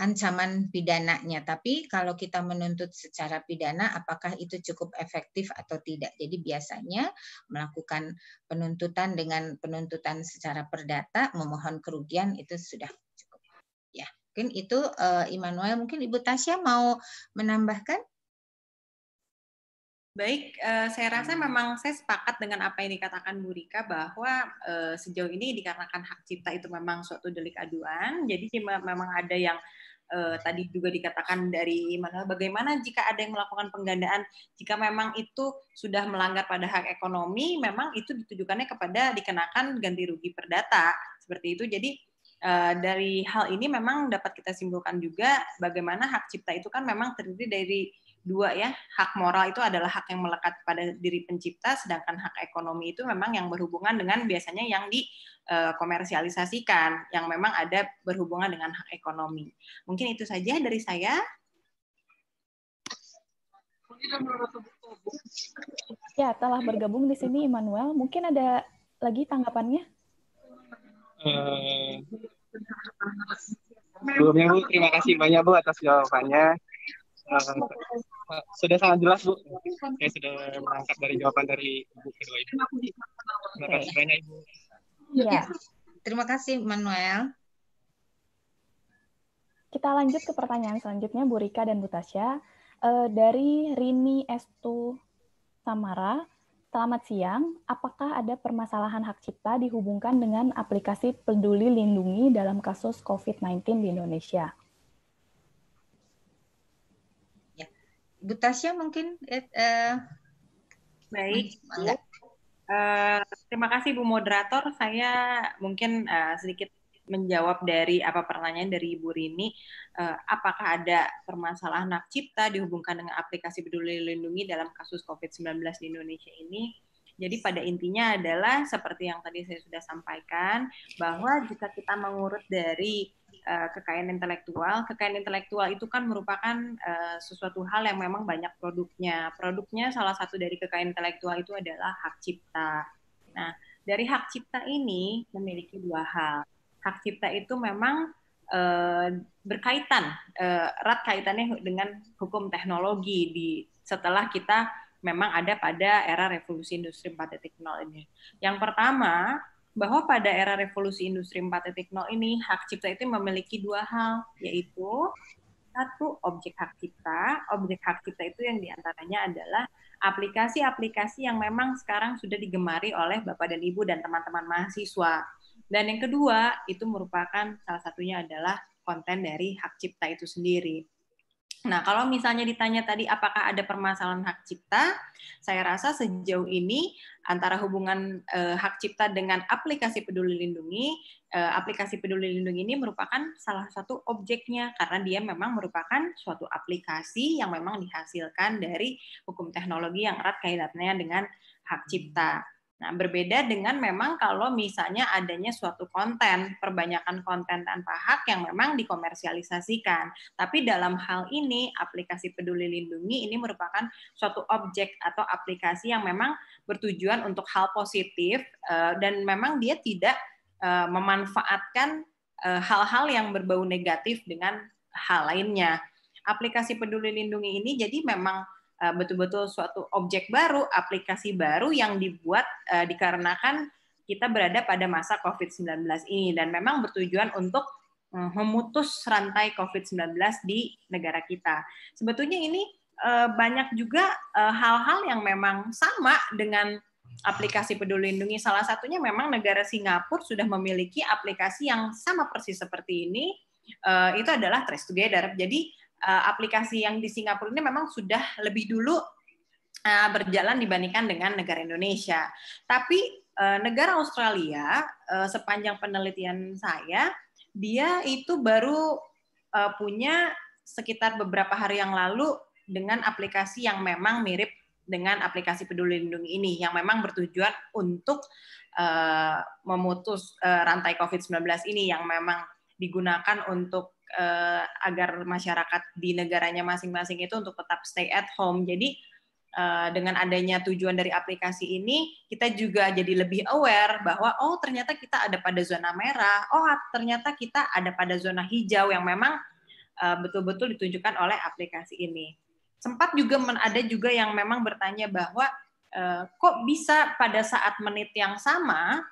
ancaman pidananya. Tapi kalau kita menuntut secara pidana, apakah itu cukup efektif atau tidak? Jadi biasanya melakukan penuntutan dengan penuntutan secara perdata, memohon kerugian itu sudah cukup. Ya, mungkin itu Immanuel. Mungkin Ibu Tasya mau menambahkan? Baik, saya rasa memang saya sepakat dengan apa yang dikatakan Bu Rika bahwa sejauh ini dikarenakan hak cipta itu memang suatu delik aduan, jadi memang ada yang tadi juga dikatakan dari Immanuel, bagaimana jika ada yang melakukan penggandaan, jika memang itu sudah melanggar pada hak ekonomi, memang itu ditujukannya kepada dikenakan ganti rugi perdata, seperti itu. Jadi dari hal ini memang dapat kita simpulkan juga bagaimana hak cipta itu kan memang terdiri dari dua ya, hak moral itu adalah hak yang melekat pada diri pencipta, sedangkan hak ekonomi itu memang yang berhubungan dengan biasanya yang dikomersialisasikan, yang memang ada berhubungan dengan hak ekonomi. Mungkin itu saja dari saya. Ya, telah bergabung di sini Immanuel. Mungkin ada lagi tanggapannya? Sebelumnya Bu, terima kasih banyak Bu atas jawabannya. Sudah sangat jelas Bu. Saya sudah menangkap dari jawaban dari Ibu kedua Ibu. Terima kasih banyak Ibu. Ya, terima kasih Manuel. Kita lanjut ke pertanyaan selanjutnya Bu Rika dan Bu Tasya. Dari Rini Estu Samara, selamat siang. Apakah ada permasalahan hak cipta dihubungkan dengan aplikasi Peduli Lindungi dalam kasus COVID-19 di Indonesia? Bu Tasya mungkin baik. Terima kasih Bu Moderator. Saya mungkin sedikit menjawab dari apa pertanyaan dari Ibu Rini. Apakah ada permasalahan hak cipta dihubungkan dengan aplikasi Peduli Lindungi dalam kasus COVID-19 di Indonesia ini? Jadi pada intinya adalah seperti yang tadi saya sudah sampaikan, bahwa jika kita mengurut dari kekayaan intelektual itu kan merupakan sesuatu hal yang memang banyak produknya. Produknya salah satu dari kekayaan intelektual itu adalah hak cipta. Nah, dari hak cipta ini memiliki dua hal. Hak cipta itu memang berkaitan, erat kaitannya dengan hukum teknologi setelah kita memang ada pada era revolusi industri 4.0 ini. Yang pertama, bahwa pada era revolusi industri 4.0 ini, hak cipta itu memiliki dua hal, yaitu satu, objek hak cipta. Objek hak cipta itu yang diantaranya adalah aplikasi-aplikasi yang memang sekarang sudah digemari oleh Bapak dan Ibu dan teman-teman mahasiswa. Dan yang kedua, itu merupakan salah satunya adalah konten dari hak cipta itu sendiri. Nah, kalau misalnya ditanya tadi apakah ada permasalahan hak cipta, saya rasa sejauh ini antara hubungan hak cipta dengan aplikasi Peduli Lindungi ini merupakan salah satu objeknya karena dia memang merupakan suatu aplikasi yang memang dihasilkan dari hukum teknologi yang erat kaitannya dengan hak cipta. Nah, berbeda dengan memang kalau misalnya adanya suatu konten, perbanyakan konten tanpa hak yang memang dikomersialisasikan. Tapi dalam hal ini, aplikasi Peduli Lindungi ini merupakan suatu objek atau aplikasi yang memang bertujuan untuk hal positif dan memang dia tidak memanfaatkan hal-hal yang berbau negatif dengan hal lainnya. Aplikasi Peduli Lindungi ini jadi memang betul-betul suatu objek baru, aplikasi baru yang dibuat dikarenakan kita berada pada masa COVID-19 ini dan memang bertujuan untuk memutus rantai COVID-19 di negara kita. Sebetulnya ini banyak juga hal-hal yang memang sama dengan aplikasi Peduli Lindungi. Salah satunya memang negara Singapura sudah memiliki aplikasi yang sama persis seperti ini, itu adalah Trace Together. Jadi aplikasi yang di Singapura ini memang sudah lebih dulu berjalan dibandingkan dengan negara Indonesia. Tapi negara Australia, sepanjang penelitian saya, dia itu baru punya sekitar beberapa hari yang lalu dengan aplikasi yang memang mirip dengan aplikasi Peduli Lindungi ini, yang memang bertujuan untuk memutus rantai COVID-19 ini, yang memang digunakan untuk agar masyarakat di negaranya masing-masing itu untuk tetap stay at home. Jadi dengan adanya tujuan dari aplikasi ini, kita juga jadi lebih aware bahwa oh ternyata kita ada pada zona merah, oh ternyata kita ada pada zona hijau yang memang betul-betul ditunjukkan oleh aplikasi ini. Sempat juga ada juga yang memang bertanya bahwa kok bisa pada saat menit yang sama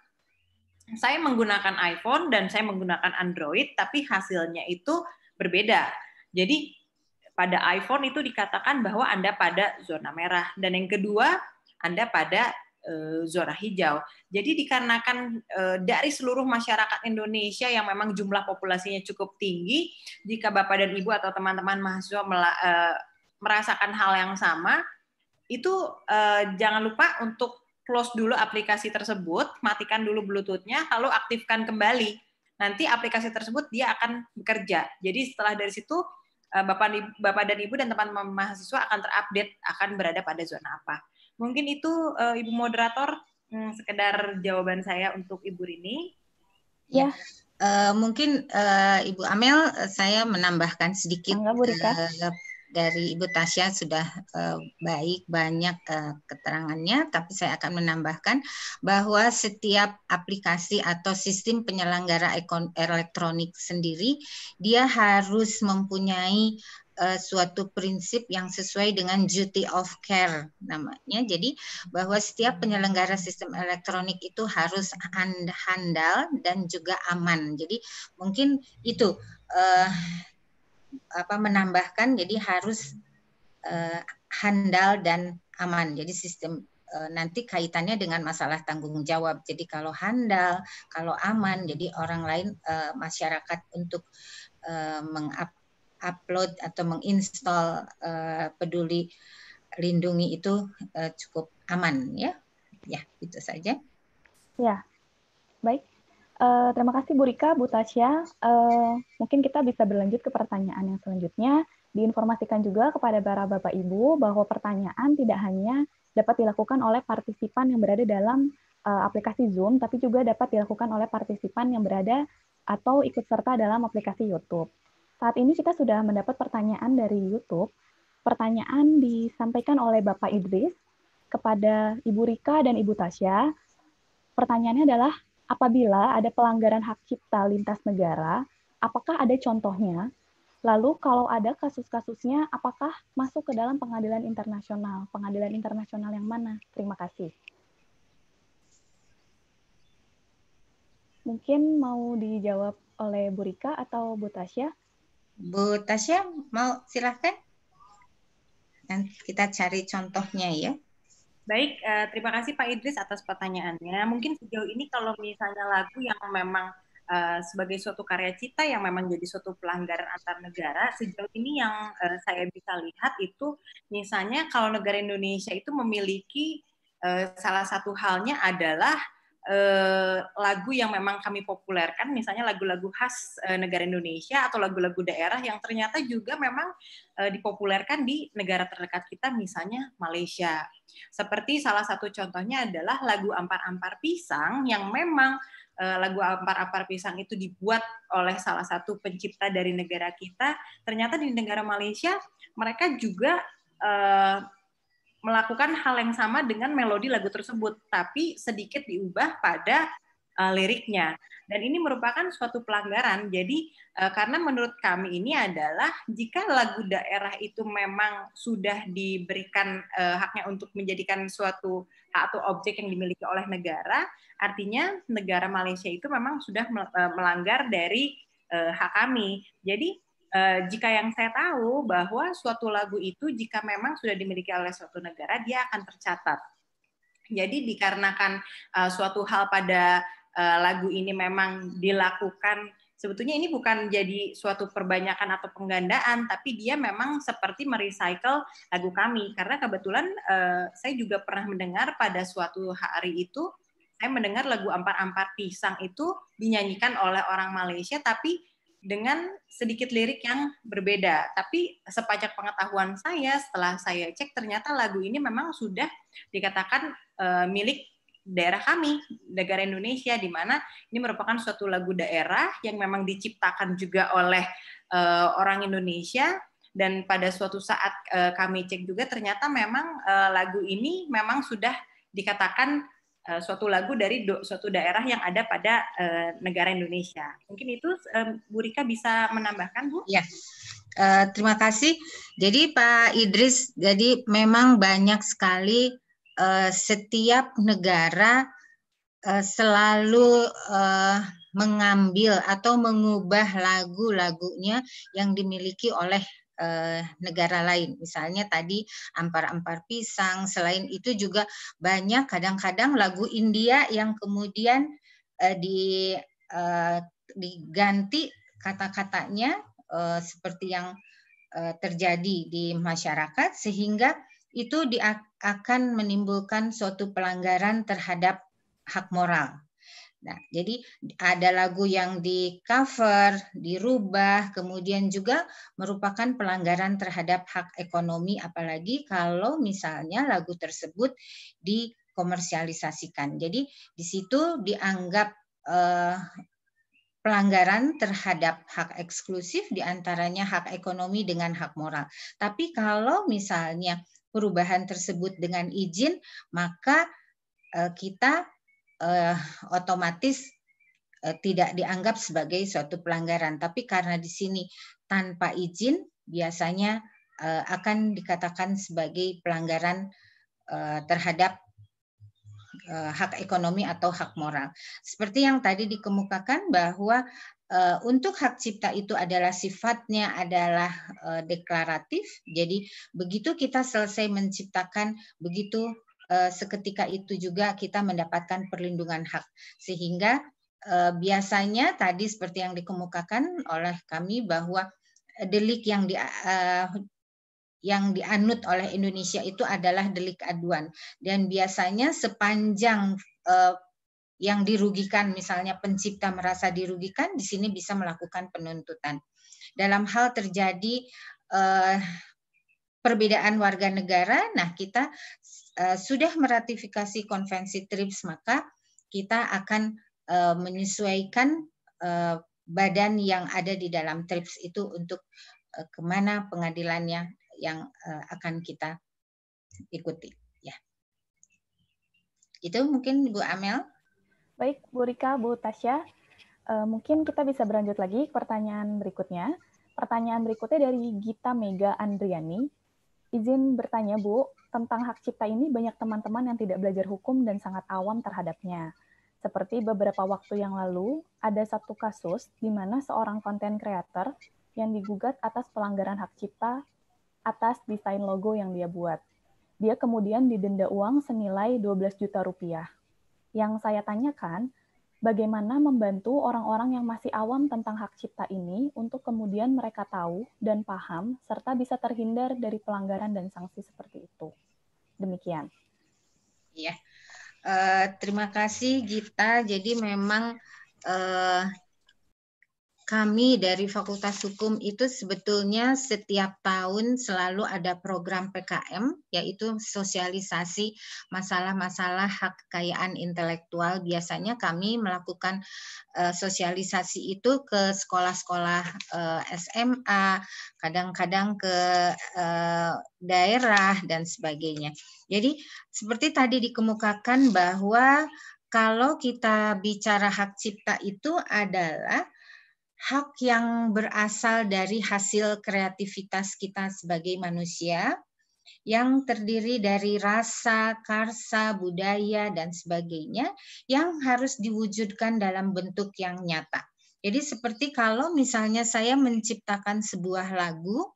saya menggunakan iPhone dan saya menggunakan Android, tapi hasilnya itu berbeda. Jadi pada iPhone itu dikatakan bahwa Anda pada zona merah, dan yang kedua Anda pada zona hijau. Jadi dikarenakan dari seluruh masyarakat Indonesia yang memang jumlah populasinya cukup tinggi, jika Bapak dan Ibu atau teman-teman mahasiswa merasakan hal yang sama, itu jangan lupa untuk close dulu aplikasi tersebut, matikan dulu Bluetooth-nya, lalu aktifkan kembali. Nanti aplikasi tersebut dia akan bekerja. Jadi setelah dari situ, Bapak dan Ibu dan teman-teman mahasiswa akan terupdate akan berada pada zona apa. Mungkin itu Ibu Moderator, sekedar jawaban saya untuk Ibu Rini. Ya, mungkin Ibu Amel, saya menambahkan sedikit. Dari Ibu Tasya sudah baik banyak keterangannya, tapi saya akan menambahkan bahwa setiap aplikasi atau sistem penyelenggara elektronik sendiri, dia harus mempunyai suatu prinsip yang sesuai dengan duty of care namanya. Jadi bahwa setiap penyelenggara sistem elektronik itu harus handal dan juga aman. Jadi mungkin itu menambahkan, jadi harus handal dan aman. Jadi sistem nanti kaitannya dengan masalah tanggung jawab. Jadi kalau handal, kalau aman, jadi orang lain masyarakat untuk mengupload atau menginstall Peduli Lindungi itu cukup aman ya. Ya, itu saja. Ya, baik. Terima kasih Bu Rika, Bu Tasya. Mungkin kita bisa berlanjut ke pertanyaan yang selanjutnya. Diinformasikan juga kepada para Bapak Ibu bahwa pertanyaan tidak hanya dapat dilakukan oleh partisipan yang berada dalam aplikasi Zoom, tapi juga dapat dilakukan oleh partisipan yang berada atau ikut serta dalam aplikasi YouTube. Saat ini kita sudah mendapat pertanyaan dari YouTube. Pertanyaan disampaikan oleh Bapak Idris kepada Ibu Rika dan Ibu Tasya. Pertanyaannya adalah, apabila ada pelanggaran hak cipta lintas negara, apakah ada contohnya? Lalu kalau ada kasus-kasusnya, apakah masuk ke dalam pengadilan internasional? Pengadilan internasional yang mana? Terima kasih. Mungkin mau dijawab oleh Bu Rika atau Bu Tasya? Bu Tasya, mau silahkan? Dan kita cari contohnya ya. Baik, terima kasih Pak Idris atas pertanyaannya. Mungkin sejauh ini kalau misalnya lagu yang memang sebagai suatu karya cipta yang memang jadi suatu pelanggaran antar negara, sejauh ini yang saya bisa lihat itu misalnya kalau negara Indonesia itu memiliki salah satu halnya adalah lagu yang memang kami populerkan, misalnya lagu-lagu khas negara Indonesia atau lagu-lagu daerah yang ternyata juga memang dipopulerkan di negara terdekat kita, misalnya Malaysia. Seperti salah satu contohnya adalah lagu Ampar-Ampar Pisang yang memang lagu Ampar-Ampar Pisang itu dibuat oleh salah satu pencipta dari negara kita, ternyata di negara Malaysia mereka juga melakukan hal yang sama dengan melodi lagu tersebut, tapi sedikit diubah pada liriknya. Dan ini merupakan suatu pelanggaran. Jadi karena menurut kami ini adalah jika lagu daerah itu memang sudah diberikan haknya untuk menjadikan suatu hak atau objek yang dimiliki oleh negara, artinya negara Malaysia itu memang sudah melanggar dari hak kami. Jadi jika yang saya tahu bahwa suatu lagu itu jika memang sudah dimiliki oleh suatu negara, dia akan tercatat. Jadi dikarenakan suatu hal pada lagu ini memang dilakukan, sebetulnya ini bukan jadi suatu perbanyakan atau penggandaan, tapi dia memang seperti merecycle lagu kami. Karena kebetulan saya juga pernah mendengar pada suatu hari itu, saya mendengar lagu Ampar-Ampar Pisang itu dinyanyikan oleh orang Malaysia, tapi dengan sedikit lirik yang berbeda. Tapi sepanjang pengetahuan saya, setelah saya cek, ternyata lagu ini memang sudah dikatakan milik daerah kami, negara Indonesia, di mana ini merupakan suatu lagu daerah yang memang diciptakan juga oleh orang Indonesia. Dan pada suatu saat kami cek juga, ternyata memang lagu ini memang sudah dikatakan suatu lagu dari suatu daerah yang ada pada negara Indonesia. Mungkin itu Bu Rika bisa menambahkan, Bu? Ya, terima kasih. Jadi Pak Idris, jadi memang banyak sekali setiap negara selalu mengambil atau mengubah lagu-lagunya yang dimiliki oleh negara lain. Misalnya tadi Ampar-Ampar Pisang, selain itu juga banyak kadang-kadang lagu India yang kemudian diganti kata-katanya seperti yang terjadi di masyarakat, sehingga itu akan menimbulkan suatu pelanggaran terhadap hak moral. Nah, jadi ada lagu yang di cover, dirubah, kemudian juga merupakan pelanggaran terhadap hak ekonomi, apalagi kalau misalnya lagu tersebut dikomersialisasikan. Jadi di situ dianggap pelanggaran terhadap hak eksklusif, diantaranya hak ekonomi dengan hak moral. Tapi kalau misalnya perubahan tersebut dengan izin, maka kita otomatis tidak dianggap sebagai suatu pelanggaran. Tapi karena di sini tanpa izin, biasanya akan dikatakan sebagai pelanggaran terhadap hak ekonomi atau hak moral. Seperti yang tadi dikemukakan bahwa untuk hak cipta itu adalah sifatnya adalah deklaratif. Jadi begitu kita selesai menciptakan, begitu seketika itu juga kita mendapatkan perlindungan hak. Sehingga biasanya tadi seperti yang dikemukakan oleh kami bahwa delik yang dianut oleh Indonesia itu adalah delik aduan, dan biasanya sepanjang yang dirugikan, misalnya pencipta merasa dirugikan, di sini bisa melakukan penuntutan. Dalam hal terjadi perbedaan warga negara, nah kita sudah meratifikasi konvensi TRIPS, maka kita akan menyesuaikan badan yang ada di dalam TRIPS itu untuk kemana pengadilannya yang akan kita ikuti. Ya, itu mungkin Bu Amel. Baik, Bu Rika, Bu Tasya, mungkin kita bisa berlanjut lagi ke pertanyaan berikutnya. Pertanyaan berikutnya dari Gita Mega Andriani. Izin bertanya, Bu, tentang hak cipta ini banyak teman-teman yang tidak belajar hukum dan sangat awam terhadapnya. Seperti beberapa waktu yang lalu, ada satu kasus di mana seorang konten kreator yang digugat atas pelanggaran hak cipta atas desain logo yang dia buat. Dia kemudian didenda uang senilai 12 juta rupiah. Yang saya tanyakan, bagaimana membantu orang-orang yang masih awam tentang hak cipta ini untuk kemudian mereka tahu dan paham serta bisa terhindar dari pelanggaran dan sanksi seperti itu. Demikian. Ya, terima kasih Gita. Jadi memang kami dari Fakultas Hukum itu sebetulnya setiap tahun selalu ada program PKM, yaitu sosialisasi masalah-masalah hak kekayaan intelektual. Biasanya kami melakukan sosialisasi itu ke sekolah-sekolah SMA, kadang-kadang ke daerah, dan sebagainya. Jadi seperti tadi dikemukakan bahwa kalau kita bicara hak cipta itu adalah hak yang berasal dari hasil kreativitas kita sebagai manusia yang terdiri dari rasa, karsa, budaya, dan sebagainya yang harus diwujudkan dalam bentuk yang nyata. Jadi seperti kalau misalnya saya menciptakan sebuah lagu,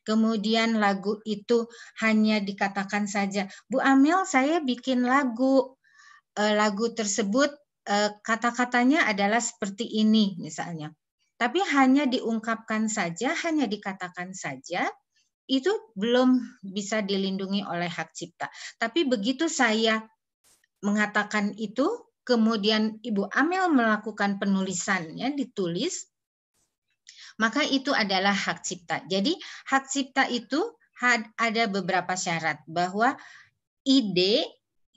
kemudian lagu itu hanya dikatakan saja, Bu Amel saya bikin lagu, lagu tersebut kata-katanya adalah seperti ini misalnya. Tapi hanya diungkapkan saja, hanya dikatakan saja, itu belum bisa dilindungi oleh hak cipta. Tapi begitu saya mengatakan itu, kemudian Ibu Amel melakukan penulisannya, ditulis, maka itu adalah hak cipta. Jadi hak cipta itu ada beberapa syarat, bahwa ide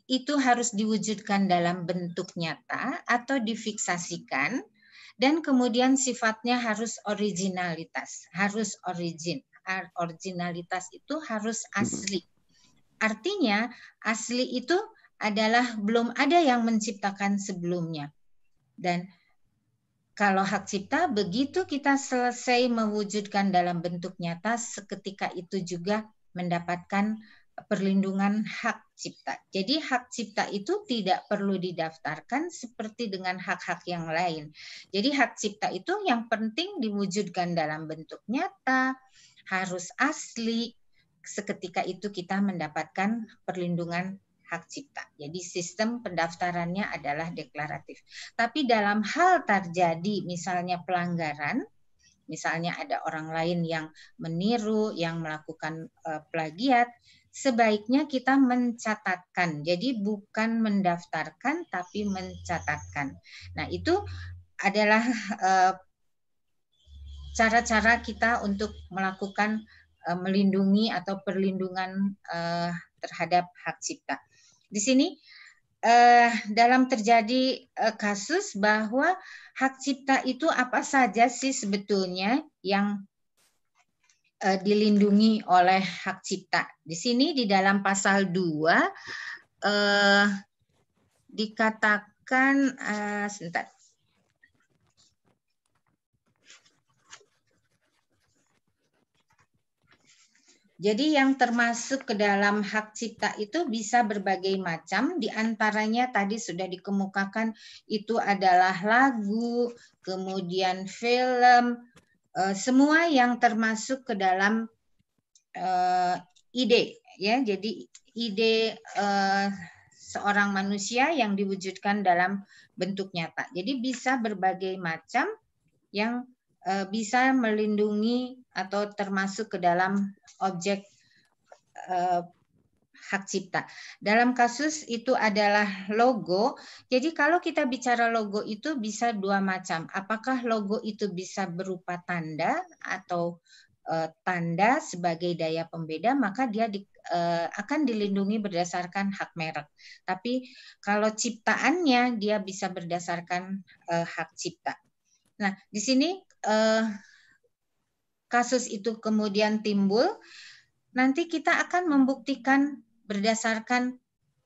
itu harus diwujudkan dalam bentuk nyata atau difiksasikan, dan kemudian sifatnya harus originalitas, harus originalitas itu harus asli. Artinya asli itu adalah belum ada yang menciptakan sebelumnya. Dan kalau hak cipta, begitu kita selesai mewujudkan dalam bentuk nyata, seketika itu juga mendapatkan perlindungan hak cipta. Jadi hak cipta itu tidak perlu didaftarkan seperti dengan hak-hak yang lain. Jadi hak cipta itu yang penting diwujudkan dalam bentuk nyata, harus asli, seketika itu kita mendapatkan perlindungan hak cipta. Jadi sistem pendaftarannya adalah deklaratif. Tapi dalam hal terjadi misalnya pelanggaran, misalnya ada orang lain yang meniru, yang melakukan plagiat, sebaiknya kita mencatatkan. Jadi bukan mendaftarkan, tapi mencatatkan. Nah, itu adalah cara-cara kita untuk melakukan melindungi atau perlindungan terhadap hak cipta. Di sini dalam terjadi kasus bahwa hak cipta itu apa saja sih sebetulnya yang dilindungi oleh hak cipta. Di sini di dalam pasal 2 dikatakan sebentar. Jadi yang termasuk ke dalam hak cipta itu bisa berbagai macam, diantaranya tadi sudah dikemukakan itu adalah lagu, kemudian film, semua yang termasuk ke dalam ide, ya. Jadi ide seorang manusia yang diwujudkan dalam bentuk nyata. Jadi bisa berbagai macam yang bisa melindungi atau termasuk ke dalam objek hak cipta. Dalam kasus itu adalah logo. Jadi kalau kita bicara logo itu bisa dua macam. Apakah logo itu bisa berupa tanda atau tanda sebagai daya pembeda, maka dia akan dilindungi berdasarkan hak merek. Tapi kalau ciptaannya dia bisa berdasarkan hak cipta. Nah, di sini kasus itu kemudian timbul, nanti kita akan membuktikan berdasarkan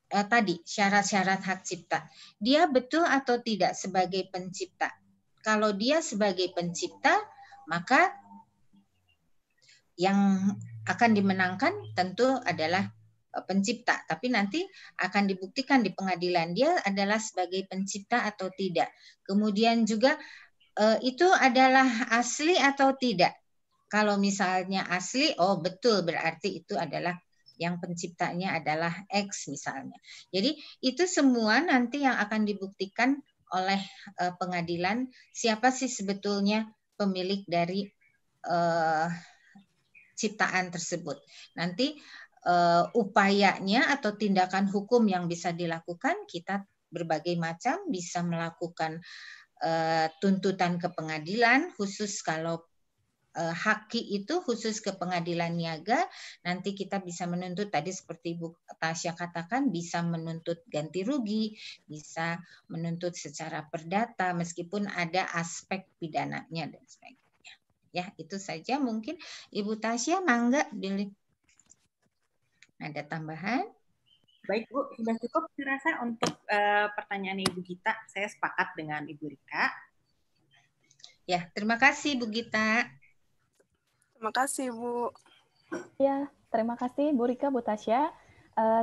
tadi syarat-syarat hak cipta. Dia betul atau tidak sebagai pencipta. Kalau dia sebagai pencipta, maka yang akan dimenangkan tentu adalah pencipta. Tapi nanti akan dibuktikan di pengadilan dia adalah sebagai pencipta atau tidak. Kemudian juga itu adalah asli atau tidak. Kalau misalnya asli, oh betul, berarti itu adalah yang penciptanya adalah X misalnya. Jadi itu semua nanti yang akan dibuktikan oleh pengadilan siapa sih sebetulnya pemilik dari ciptaan tersebut. Nanti upayanya atau tindakan hukum yang bisa dilakukan, kita berbagai macam, bisa melakukan tuntutan ke pengadilan, khusus kalau haki itu khusus ke pengadilan niaga, nanti kita bisa menuntut, tadi seperti Bu Tasya katakan, bisa menuntut ganti rugi, bisa menuntut secara perdata, meskipun ada aspek pidananya dan sebagainya. Ya, itu saja mungkin. Ibu Tasya, mangga ada tambahan? Baik Bu, sudah cukup saya rasa untuk pertanyaan Ibu Gita. Saya sepakat dengan Ibu Rika. Ya, terima kasih Bu Gita. Terima kasih, Bu. Ya, terima kasih Bu Rika, Bu Tasya.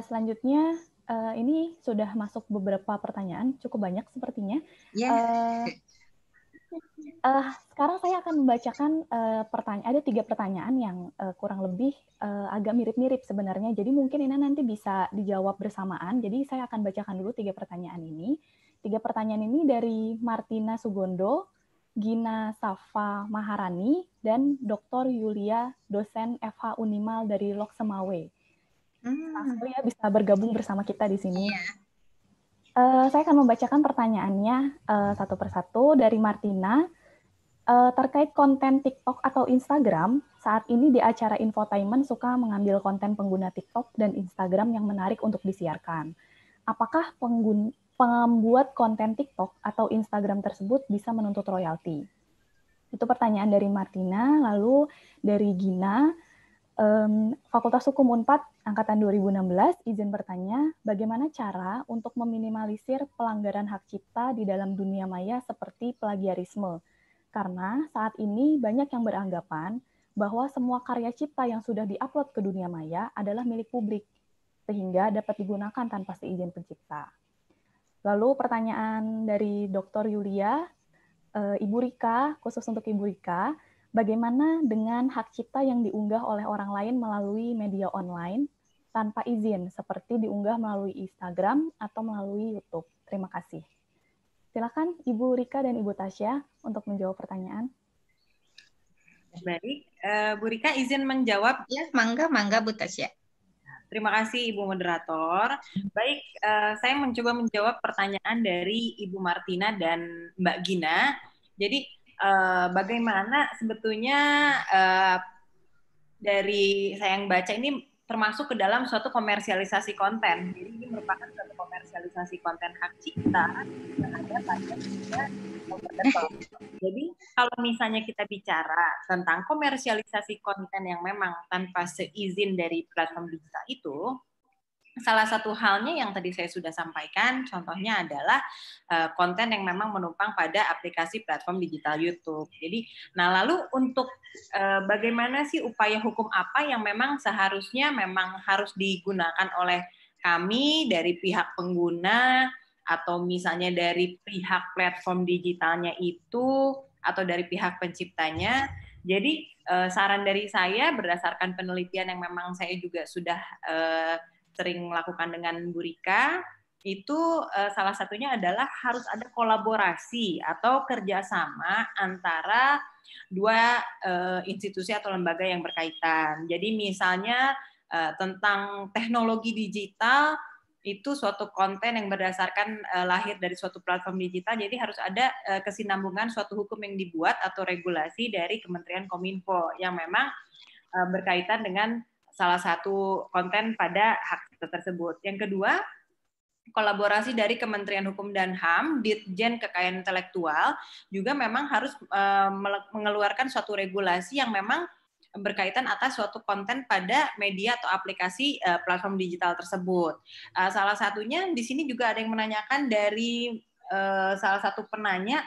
Selanjutnya, ini sudah masuk beberapa pertanyaan, cukup banyak sepertinya. Ya. Sekarang saya akan membacakan ada 3 pertanyaan yang kurang lebih agak mirip-mirip sebenarnya. Jadi mungkin ini nanti bisa dijawab bersamaan. Jadi saya akan bacakan dulu 3 pertanyaan ini. 3 pertanyaan ini dari Martina Sugondo, Gina Safa Maharani, dan Dr. Yulia, dosen FH Unimal dari Lok Semawe. Sekali ya bisa bergabung bersama kita di sini. Saya akan membacakan pertanyaannya satu persatu dari Martina. Terkait konten TikTok atau Instagram, saat ini di acara infotainment suka mengambil konten pengguna TikTok dan Instagram yang menarik untuk disiarkan. Apakah pembuat konten TikTok atau Instagram tersebut bisa menuntut royalti? Itu pertanyaan dari Martina. Lalu dari Gina, Fakultas Hukum Unpad Angkatan 2016, izin bertanya, bagaimana cara untuk meminimalisir pelanggaran hak cipta di dalam dunia maya seperti plagiarisme? Karena saat ini banyak yang beranggapan bahwa semua karya cipta yang sudah diupload ke dunia maya adalah milik publik, sehingga dapat digunakan tanpa seizin pencipta. Lalu pertanyaan dari Dr. Yulia, Ibu Rika, khusus untuk Ibu Rika, bagaimana dengan hak cipta yang diunggah oleh orang lain melalui media online tanpa izin, seperti diunggah melalui Instagram atau melalui YouTube? Terima kasih. Silakan Ibu Rika dan Ibu Tasya untuk menjawab pertanyaan. Baik, Bu Rika izin menjawab. Ya, mangga Bu Tasya. Terima kasih Ibu Moderator. Baik, saya mencoba menjawab pertanyaan dari Ibu Martina dan Mbak Gina. Jadi bagaimana sebetulnya dari saya yang baca ini termasuk ke dalam suatu komersialisasi konten. Jadi ini merupakan suatu komersialisasi konten hak cipta yang ada pada Jadi kalau misalnya kita bicara tentang komersialisasi konten yang memang tanpa seizin dari platform digital itu, salah satu halnya yang tadi saya sudah sampaikan, contohnya adalah konten yang memang menumpang pada aplikasi platform digital YouTube. Jadi, nah lalu untuk bagaimana sih upaya hukum apa yang memang seharusnya memang harus digunakan oleh kami dari pihak pengguna atau misalnya dari pihak platform digitalnya itu atau dari pihak penciptanya. Jadi saran dari saya berdasarkan penelitian yang memang saya juga sudah sering melakukan dengan Bu Rika, itu salah satunya adalah harus ada kolaborasi atau kerjasama antara dua institusi atau lembaga yang berkaitan. Jadi misalnya tentang teknologi digital, itu suatu konten yang berdasarkan lahir dari suatu platform digital, jadi harus ada kesinambungan suatu hukum yang dibuat atau regulasi dari Kementerian Kominfo yang memang berkaitan dengan salah satu konten pada hak cipta tersebut. Yang kedua, kolaborasi dari Kementerian Hukum dan HAM, Ditjen Kekayaan Intelektual, juga memang harus mengeluarkan suatu regulasi yang memang berkaitan atas suatu konten pada media atau aplikasi platform digital tersebut. Salah satunya di sini juga ada yang menanyakan dari salah satu penanya,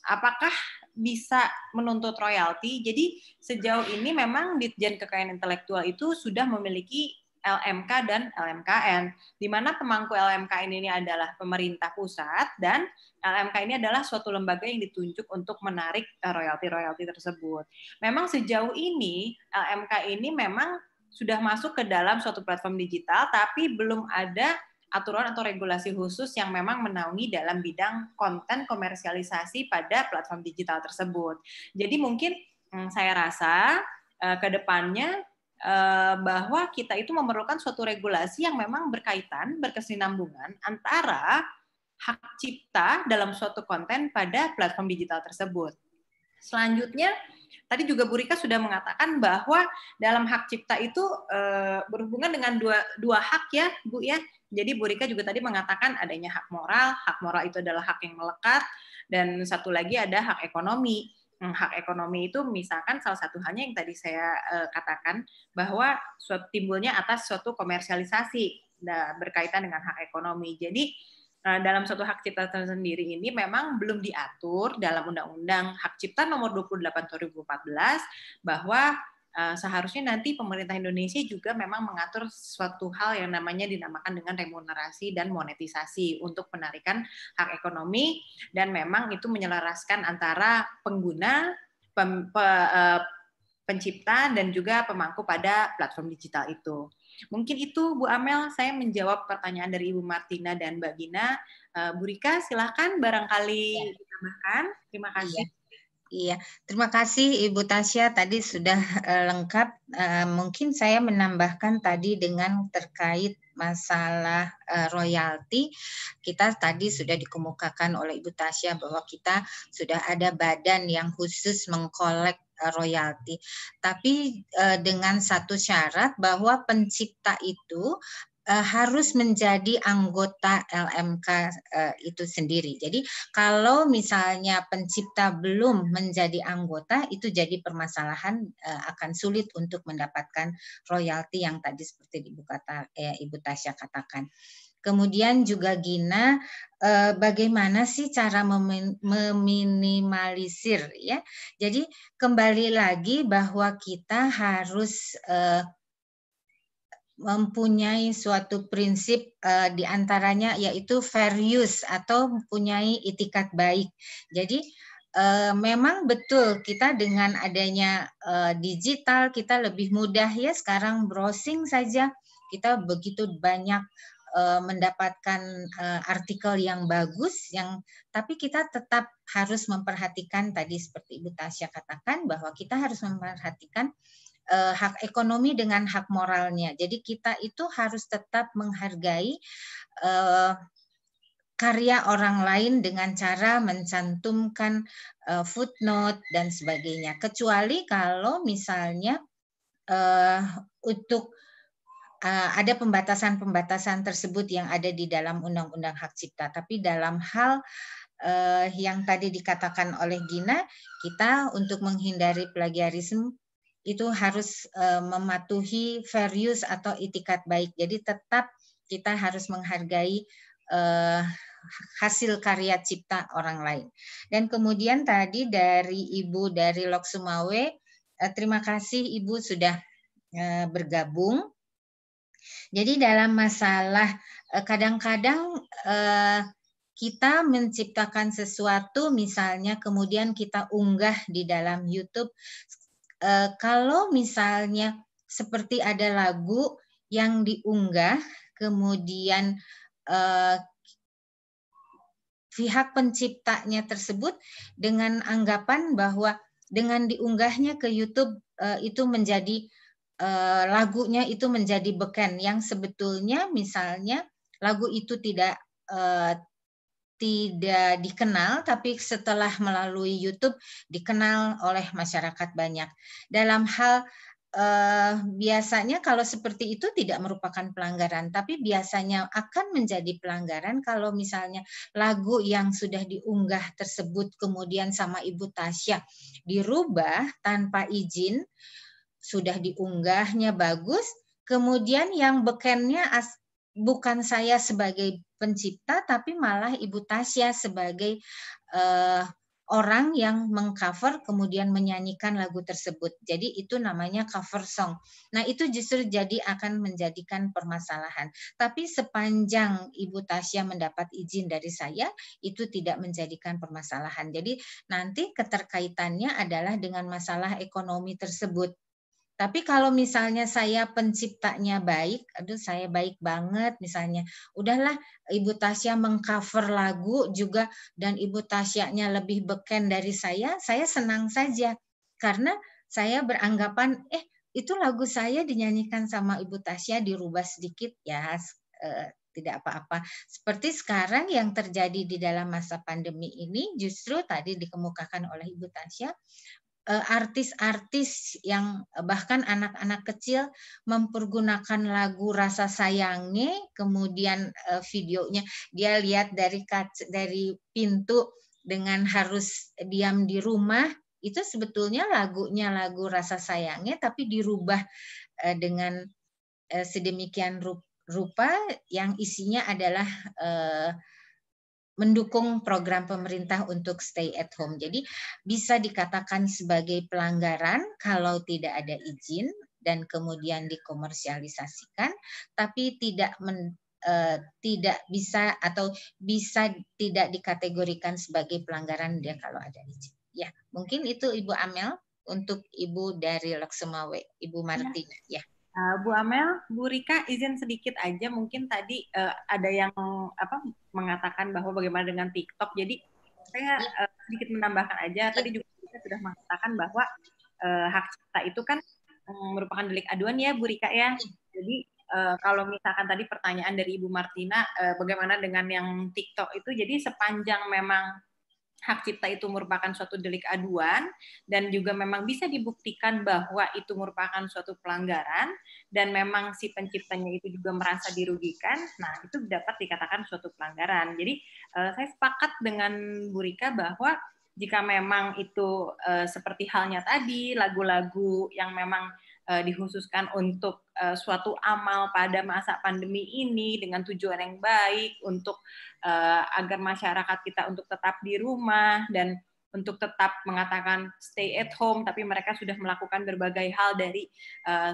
apakah bisa menuntut royalti? Jadi sejauh ini memang Ditjen Kekayaan Intelektual itu sudah memiliki LMK dan LMKN, di mana pemangku LMKN ini adalah pemerintah pusat dan LMK ini adalah suatu lembaga yang ditunjuk untuk menarik royalti-royalti tersebut. Memang sejauh ini LMK ini memang sudah masuk ke dalam suatu platform digital, tapi belum ada aturan atau regulasi khusus yang memang menaungi dalam bidang konten komersialisasi pada platform digital tersebut. Jadi mungkin saya rasa ke depannya bahwa kita itu memerlukan suatu regulasi yang memang berkaitan, berkesinambungan antara hak cipta dalam suatu konten pada platform digital tersebut. Selanjutnya, tadi juga Bu Rika sudah mengatakan bahwa dalam hak cipta itu berhubungan dengan dua hak ya, Bu ya. Jadi Bu Rika juga tadi mengatakan adanya hak moral itu adalah hak yang melekat, dan satu lagi ada hak ekonomi. Hak ekonomi itu misalkan salah satu halnya yang tadi saya katakan bahwa timbulnya atas suatu komersialisasi berkaitan dengan hak ekonomi. Jadi dalam suatu hak cipta tersendiri ini memang belum diatur dalam Undang-Undang Hak Cipta Nomor 28 2014 bahwa seharusnya nanti pemerintah Indonesia juga memang mengatur suatu hal yang dinamakan dengan remunerasi dan monetisasi untuk penarikan hak ekonomi, dan memang itu menyelaraskan antara pengguna, pencipta, dan juga pemangku pada platform digital itu. Mungkin itu Bu Amel, saya menjawab pertanyaan dari Ibu Martina dan Mbak Gina. Bu Rika, silahkan barangkali ditambahkan. Terima kasih. Iya, terima kasih Ibu Tasya, tadi sudah lengkap. Mungkin saya menambahkan tadi dengan terkait masalah royalti. Kita tadi sudah dikemukakan oleh Ibu Tasya bahwa kita sudah ada badan yang khusus mengkolek royalti. Tapi dengan satu syarat bahwa pencipta itu harus menjadi anggota LMK itu sendiri. Jadi kalau misalnya pencipta belum menjadi anggota, itu jadi permasalahan, akan sulit untuk mendapatkan royalti yang tadi seperti Ibu Tasya katakan. Kemudian juga Gina, bagaimana sih cara meminimalisir ya? Jadi kembali lagi bahwa kita harus mempunyai suatu prinsip diantaranya yaitu fair use atau mempunyai itikat baik. Jadi memang betul kita dengan adanya digital kita lebih mudah ya, sekarang browsing saja kita begitu banyak mendapatkan artikel yang bagus, tapi kita tetap harus memperhatikan tadi seperti Ibu Tasya katakan bahwa kita harus memperhatikan hak ekonomi dengan hak moralnya. Jadi kita itu harus tetap menghargai karya orang lain dengan cara mencantumkan footnote dan sebagainya. Kecuali kalau misalnya untuk ada pembatasan-pembatasan tersebut yang ada di dalam Undang-Undang Hak Cipta. Tapi dalam hal yang tadi dikatakan oleh Gina, kita untuk menghindari plagiarisme itu harus mematuhi fair use atau itikat baik. Jadi tetap kita harus menghargai hasil karya cipta orang lain. Dan kemudian tadi dari Ibu dari Lok Sumawe, terima kasih Ibu sudah bergabung. Jadi dalam masalah kadang-kadang kita menciptakan sesuatu misalnya kemudian kita unggah di dalam YouTube. Kalau misalnya seperti ada lagu yang diunggah, kemudian pihak penciptanya tersebut dengan anggapan bahwa dengan diunggahnya ke YouTube itu menjadi lagunya itu menjadi beken, yang sebetulnya misalnya lagu itu tidak dikenal, tapi setelah melalui YouTube dikenal oleh masyarakat banyak. Dalam hal biasanya kalau seperti itu tidak merupakan pelanggaran, tapi biasanya akan menjadi pelanggaran kalau misalnya lagu yang sudah diunggah tersebut kemudian sama Ibu Tasya dirubah tanpa izin, sudah diunggahnya bagus, kemudian yang bekennya bukan saya sebagai pencipta, tapi malah Ibu Tasya sebagai orang yang mengcover kemudian menyanyikan lagu tersebut. Jadi itu namanya cover song. Nah itu justru jadi akan menjadikan permasalahan. Tapi sepanjang Ibu Tasya mendapat izin dari saya, itu tidak menjadikan permasalahan. Jadi nanti keterkaitannya adalah dengan masalah ekonomi tersebut. Tapi kalau misalnya saya penciptanya baik, aduh saya baik banget misalnya, udahlah Ibu Tasya mengcover lagu juga dan Ibu Tasyanya lebih beken dari saya senang saja. Karena saya beranggapan, itu lagu saya dinyanyikan sama Ibu Tasya dirubah sedikit ya, tidak apa-apa. Seperti sekarang yang terjadi di dalam masa pandemi ini, justru tadi dikemukakan oleh Ibu Tasya, artis-artis yang bahkan anak-anak kecil mempergunakan lagu Rasa Sayange, kemudian videonya dia lihat dari pintu dengan harus diam di rumah, itu sebetulnya lagunya lagu Rasa Sayange tapi dirubah dengan sedemikian rupa yang isinya adalah mendukung program pemerintah untuk stay at home. Jadi bisa dikatakan sebagai pelanggaran kalau tidak ada izin dan kemudian dikomersialisasikan, tapi tidak bisa atau bisa tidak dikategorikan sebagai pelanggaran dia kalau ada izin. Ya, mungkin itu Ibu Amel untuk Ibu dari Laksemawe, Ibu Martina. Ya. Bu Amel, Bu Rika izin sedikit aja, mungkin tadi ada yang mengatakan bahwa bagaimana dengan TikTok. Jadi saya sedikit menambahkan aja. Tadi juga kita sudah mengatakan bahwa hak cipta itu kan merupakan delik aduan ya Bu Rika ya. Jadi kalau misalkan tadi pertanyaan dari Ibu Martina, bagaimana dengan yang TikTok itu? Jadi sepanjang memang hak cipta itu merupakan suatu delik aduan dan juga memang bisa dibuktikan bahwa itu merupakan suatu pelanggaran dan memang si penciptanya itu juga merasa dirugikan, nah itu dapat dikatakan suatu pelanggaran. Jadi saya sepakat dengan Bu Rika bahwa jika memang itu seperti halnya tadi, lagu-lagu yang memang dikhususkan untuk suatu amal pada masa pandemi ini dengan tujuan yang baik untuk agar masyarakat kita untuk tetap di rumah dan untuk tetap mengatakan stay at home, tapi mereka sudah melakukan berbagai hal dari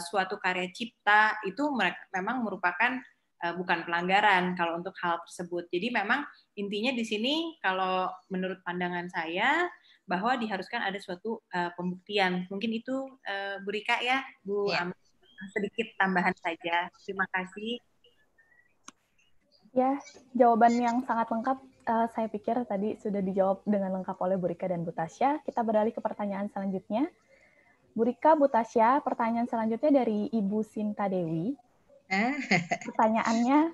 suatu karya cipta, itu memang merupakan bukan pelanggaran kalau untuk hal tersebut. Jadi memang intinya di sini kalau menurut pandangan saya bahwa diharuskan ada suatu pembuktian. Mungkin itu Bu Rika ya, Bu Amel, sedikit tambahan saja. Terima kasih. Ya, jawaban yang sangat lengkap. Saya pikir tadi sudah dijawab dengan lengkap oleh Bu Rika dan Bu Tasya. Kita beralih ke pertanyaan selanjutnya. Bu Rika, Bu Tasya, pertanyaan selanjutnya dari Ibu Sinta Dewi. Pertanyaannya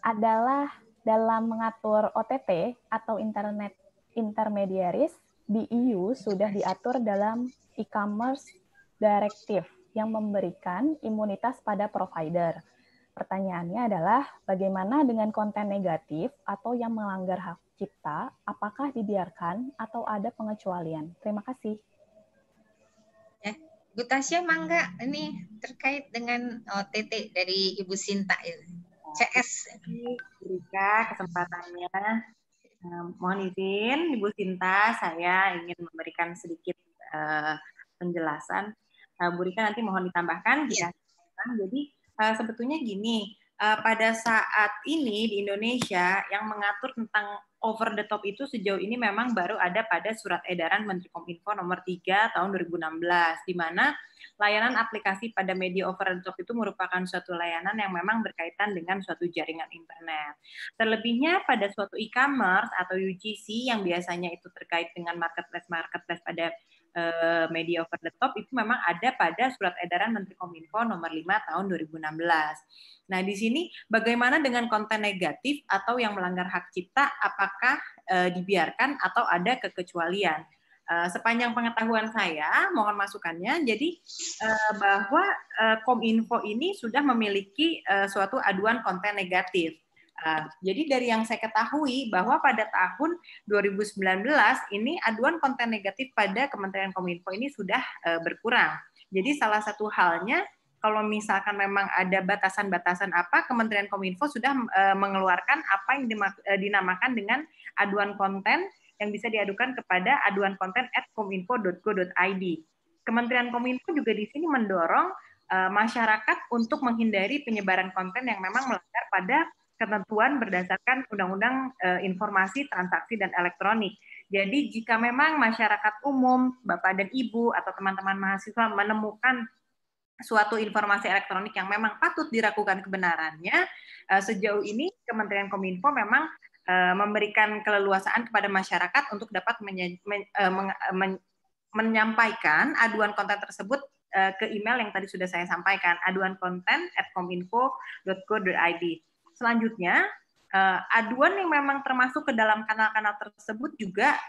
adalah dalam mengatur OTT atau Internet Intermediaries di EU sudah diatur dalam e-commerce directive yang memberikan imunitas pada provider. Pertanyaannya adalah bagaimana dengan konten negatif atau yang melanggar hak cipta, apakah dibiarkan atau ada pengecualian? Terima kasih. Ya, Bu Tasya, mangga ini terkait dengan OTT dari Ibu Sinta ini. CS. Bu Rika, kesempatannya. Mohon izin, Ibu Sinta, saya ingin memberikan sedikit penjelasan. Bu Rika nanti mohon ditambahkan. Ya. Jadi sebetulnya gini, pada saat ini di Indonesia yang mengatur tentang over the top itu sejauh ini memang baru ada pada Surat Edaran Menteri Kominfo nomor 3 tahun 2016, di mana layanan aplikasi pada media over the top itu merupakan suatu layanan yang memang berkaitan dengan suatu jaringan internet. Terlebihnya pada suatu e-commerce atau UGC yang biasanya itu terkait dengan marketplace pada media over the top itu memang ada pada Surat Edaran Menteri Kominfo nomor 5 tahun 2016. Nah, di sini bagaimana dengan konten negatif atau yang melanggar hak cipta, apakah dibiarkan atau ada kekecualian? Sepanjang pengetahuan saya, mohon masukannya, jadi bahwa Kominfo ini sudah memiliki suatu aduan konten negatif. Jadi dari yang saya ketahui bahwa pada tahun 2019 ini aduan konten negatif pada Kementerian Kominfo ini sudah berkurang. Jadi salah satu halnya kalau misalkan memang ada batasan-batasan apa, Kementerian Kominfo sudah mengeluarkan apa yang dinamakan dengan aduan konten yang bisa diadukan kepada aduan konten @kominfo.go.id. Kementerian Kominfo juga di sini mendorong masyarakat untuk menghindari penyebaran konten yang memang melanggar pada ketentuan berdasarkan Undang-Undang Informasi Transaksi dan Elektronik. Jadi jika memang masyarakat umum, Bapak dan Ibu atau teman-teman mahasiswa menemukan suatu informasi elektronik yang memang patut diragukan kebenarannya, sejauh ini Kementerian Kominfo memang memberikan keleluasaan kepada masyarakat untuk dapat menyampaikan aduan konten tersebut ke email yang tadi sudah saya sampaikan, aduankonten@kominfo.go.id. Selanjutnya, aduan yang memang termasuk ke dalam kanal-kanal tersebut juga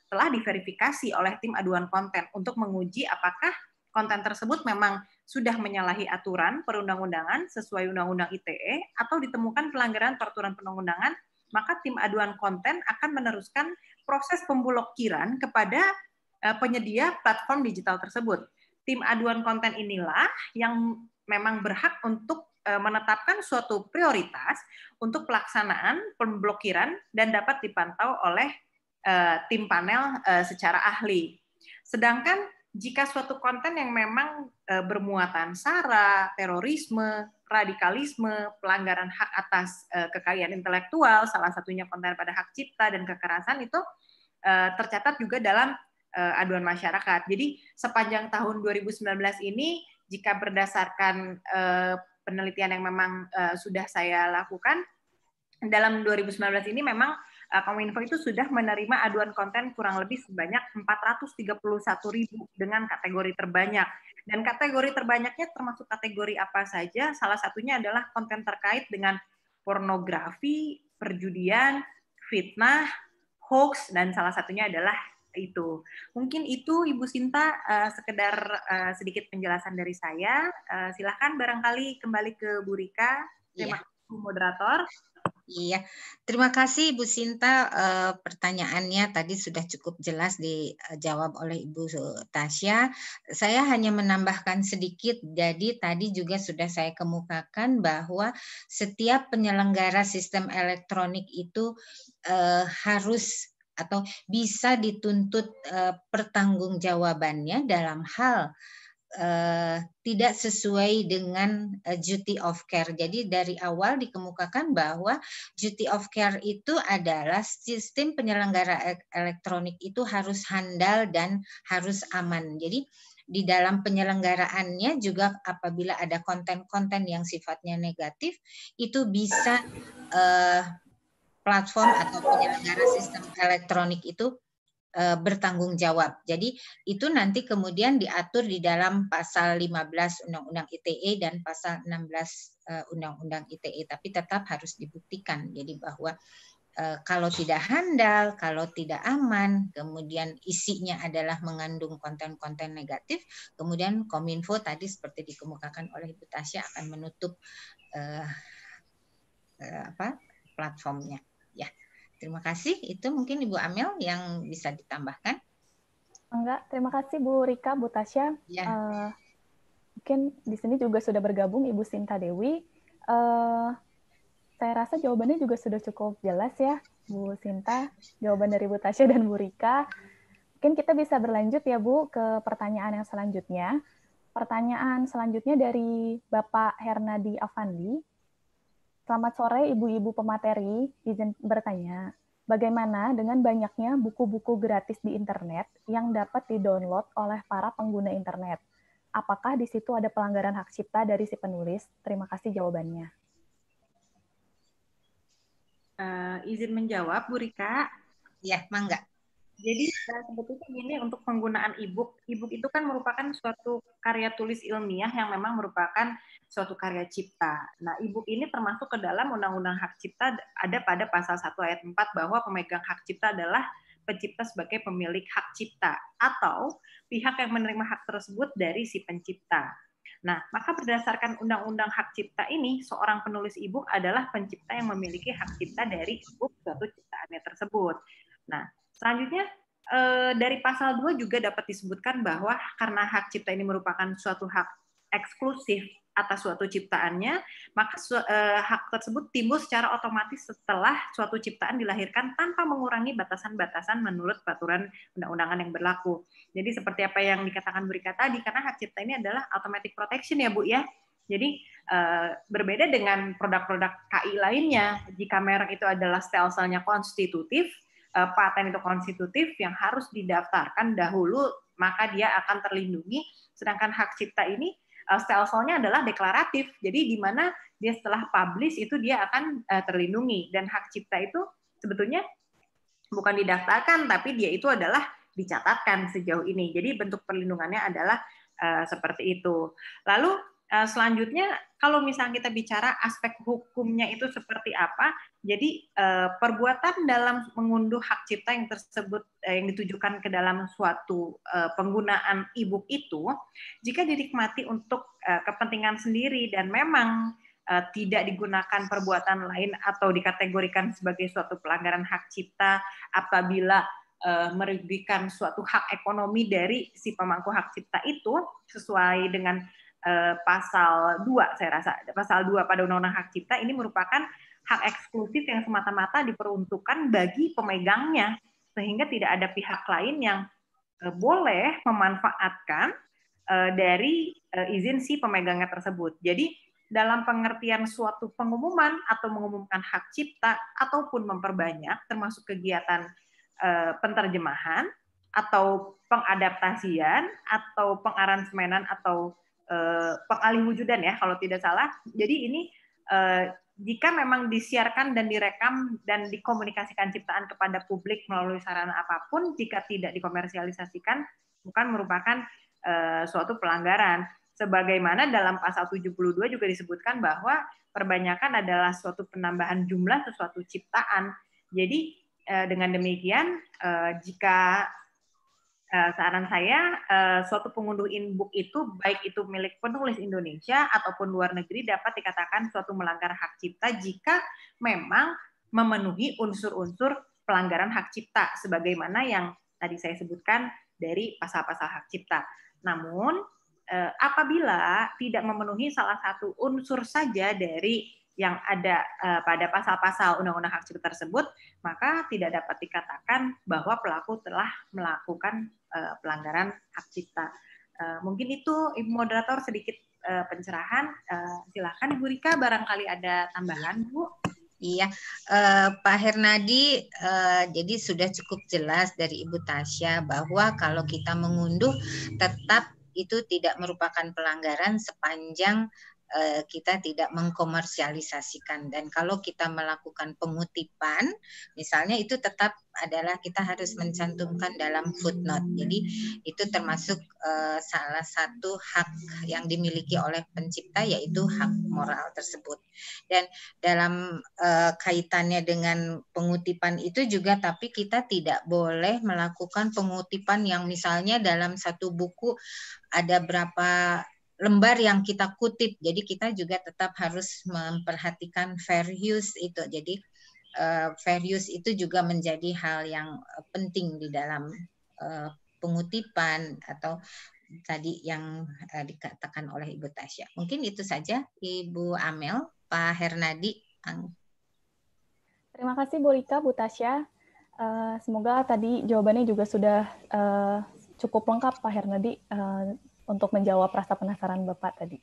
telah diverifikasi oleh tim aduan konten untuk menguji apakah konten tersebut memang sudah menyalahi aturan perundang-undangan sesuai Undang-Undang ITE atau ditemukan pelanggaran peraturan perundang-undangan, maka tim aduan konten akan meneruskan proses pemblokiran kepada penyedia platform digital tersebut. Tim aduan konten inilah yang memang berhak untuk menetapkan suatu prioritas untuk pelaksanaan pemblokiran dan dapat dipantau oleh tim panel secara ahli. Sedangkan jika suatu konten yang memang bermuatan sara, terorisme, radikalisme, pelanggaran hak atas kekayaan intelektual, salah satunya konten pada hak cipta dan kekerasan itu tercatat juga dalam aduan masyarakat. Jadi sepanjang tahun 2019 ini, jika berdasarkan penelitian yang memang sudah saya lakukan, dalam 2019 ini memang Kominfo itu sudah menerima aduan konten kurang lebih sebanyak 431.000 dengan kategori terbanyak. Dan kategori terbanyaknya termasuk kategori apa saja? Salah satunya adalah konten terkait dengan pornografi, perjudian, fitnah, hoax, dan salah satunya adalah itu. Mungkin itu Ibu Sinta sekedar sedikit penjelasan dari saya. Silakan barangkali kembali ke Bu Rika. Terima kasih Bu Moderator. Iya, terima kasih Ibu Sinta. Pertanyaannya tadi sudah cukup jelas dijawab oleh Ibu Tasya. Saya hanya menambahkan sedikit, jadi tadi juga sudah saya kemukakan bahwa setiap penyelenggara sistem elektronik itu harus atau bisa dituntut pertanggungjawabannya dalam hal tidak sesuai dengan duty of care. Jadi dari awal dikemukakan bahwa duty of care itu adalah sistem penyelenggara elektronik itu harus handal dan harus aman. Jadi di dalam penyelenggaraannya juga apabila ada konten-konten yang sifatnya negatif, itu bisa platform atau penyelenggara sistem elektronik itu bertanggung jawab. Jadi itu nanti kemudian diatur di dalam pasal 15 Undang-Undang ITE dan pasal 16 Undang-Undang ITE, tapi tetap harus dibuktikan. Jadi bahwa kalau tidak handal, kalau tidak aman, kemudian isinya adalah mengandung konten-konten negatif, kemudian Kominfo tadi seperti dikemukakan oleh Ibu Tasya akan menutup platformnya. Ya. Terima kasih. Itu mungkin Ibu Amel yang bisa ditambahkan. Enggak, terima kasih Bu Rika, Bu Tasya. Ya. Mungkin di sini juga sudah bergabung Ibu Sinta Dewi. Saya rasa jawabannya juga sudah cukup jelas ya, Bu Sinta. Jawaban dari Bu Tasya dan Bu Rika. Mungkin kita bisa berlanjut ya Bu ke pertanyaan yang selanjutnya. Pertanyaan selanjutnya dari Bapak Hernadi Afandi. Selamat sore Ibu-Ibu pemateri, izin bertanya, bagaimana dengan banyaknya buku-buku gratis di internet yang dapat di-download oleh para pengguna internet? Apakah di situ ada pelanggaran hak cipta dari si penulis? Terima kasih jawabannya. Izin menjawab, Bu Rika. Ya, mangga. Jadi sebetulnya gini, untuk penggunaan e-book itu kan merupakan suatu karya tulis ilmiah yang memang merupakan suatu karya cipta. Nah, e-book ini termasuk ke dalam Undang-Undang Hak Cipta, ada pada pasal 1 ayat 4 bahwa pemegang hak cipta adalah pencipta sebagai pemilik hak cipta atau pihak yang menerima hak tersebut dari si pencipta. Nah, maka berdasarkan Undang-Undang Hak Cipta ini, seorang penulis e-book adalah pencipta yang memiliki hak cipta dari e-book suatu ciptaannya tersebut. Nah, selanjutnya dari pasal 2 juga dapat disebutkan bahwa karena hak cipta ini merupakan suatu hak eksklusif atas suatu ciptaannya, maka hak tersebut timbul secara otomatis setelah suatu ciptaan dilahirkan tanpa mengurangi batasan-batasan menurut peraturan undang-undangan yang berlaku. Jadi seperti apa yang dikatakan Bu Rika tadi, karena hak cipta ini adalah automatic protection ya Bu ya. Jadi berbeda dengan produk-produk KI lainnya, jika merek itu adalah stelsel-nya konstitutif, paten itu konstitutif yang harus didaftarkan dahulu, maka dia akan terlindungi. Sedangkan hak cipta ini Stelsel-nya adalah deklaratif. Jadi di mana dia setelah publish itu dia akan terlindungi, dan hak cipta itu sebetulnya bukan didaftarkan, tapi dia itu adalah dicatatkan sejauh ini. Jadi bentuk perlindungannya adalah seperti itu. Lalu selanjutnya, kalau misalnya kita bicara aspek hukumnya itu seperti apa, jadi perbuatan dalam mengunduh hak cipta yang tersebut yang ditujukan ke dalam suatu penggunaan e-book itu, jika dinikmati untuk kepentingan sendiri dan memang tidak digunakan perbuatan lain atau dikategorikan sebagai suatu pelanggaran hak cipta apabila merugikan suatu hak ekonomi dari si pemangku hak cipta itu, sesuai dengan pasal 2, saya rasa pasal 2 pada Undang-Undang Hak Cipta, ini merupakan hak eksklusif yang semata-mata diperuntukkan bagi pemegangnya, sehingga tidak ada pihak lain yang boleh memanfaatkan dari izin si pemegangnya tersebut. Jadi dalam pengertian suatu pengumuman atau mengumumkan hak cipta ataupun memperbanyak, termasuk kegiatan penterjemahan atau pengadaptasian atau pengaransemenan atau pengalihwujudan ya kalau tidak salah. Jadi ini jika memang disiarkan dan direkam dan dikomunikasikan ciptaan kepada publik melalui sarana apapun, jika tidak dikomersialisasikan bukan merupakan suatu pelanggaran. Sebagaimana dalam pasal 72 juga disebutkan bahwa perbanyakan adalah suatu penambahan jumlah sesuatu ciptaan. Jadi dengan demikian jika saran saya, suatu pengunduh e-book itu, baik itu milik penulis Indonesia ataupun luar negeri, dapat dikatakan suatu melanggar hak cipta jika memang memenuhi unsur-unsur pelanggaran hak cipta, sebagaimana yang tadi saya sebutkan dari pasal-pasal hak cipta. Namun, apabila tidak memenuhi salah satu unsur saja dari yang ada pada pasal-pasal Undang-Undang Hak Cipta tersebut, maka tidak dapat dikatakan bahwa pelaku telah melakukan pelanggaran hak cipta. Mungkin itu, Ibu Moderator, sedikit pencerahan. Silakan Ibu Rika, barangkali ada tambahan, Bu. Iya, Pak Hernadi, jadi sudah cukup jelas dari Ibu Tasya bahwa kalau kita mengunduh tetap itu tidak merupakan pelanggaran sepanjang kita tidak mengkomersialisasikan. Dan kalau kita melakukan pengutipan, misalnya itu tetap adalah kita harus mencantumkan dalam footnote. Jadi itu termasuk salah satu hak yang dimiliki oleh pencipta, yaitu hak moral tersebut. Dan dalam kaitannya dengan pengutipan itu juga, tapi kita tidak boleh melakukan pengutipan yang misalnya dalam satu buku ada berapa lembar yang kita kutip, jadi kita juga tetap harus memperhatikan fair use itu. Jadi fair use itu juga menjadi hal yang penting di dalam pengutipan atau tadi yang dikatakan oleh Ibu Tasya. Mungkin itu saja Ibu Amel, Pak Hernadi. Terima kasih Bu Rika, Bu Tasya. Semoga tadi jawabannya juga sudah cukup lengkap Pak Hernadi untuk menjawab rasa penasaran Bapak tadi.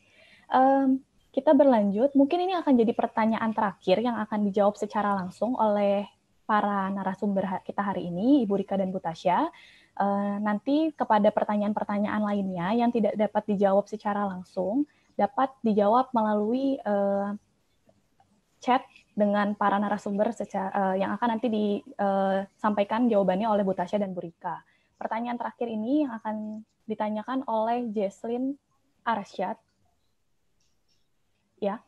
Kita berlanjut, mungkin ini akan jadi pertanyaan terakhir yang akan dijawab secara langsung oleh para narasumber kita hari ini, Ibu Rika dan Bu Tasya. Nanti kepada pertanyaan-pertanyaan lainnya yang tidak dapat dijawab secara langsung, dapat dijawab melalui chat dengan para narasumber yang akan nanti disampaikan jawabannya oleh Bu Tasya dan Bu Rika. Pertanyaan terakhir ini yang akan ditanyakan oleh Jesslyn Arsyad. Ya,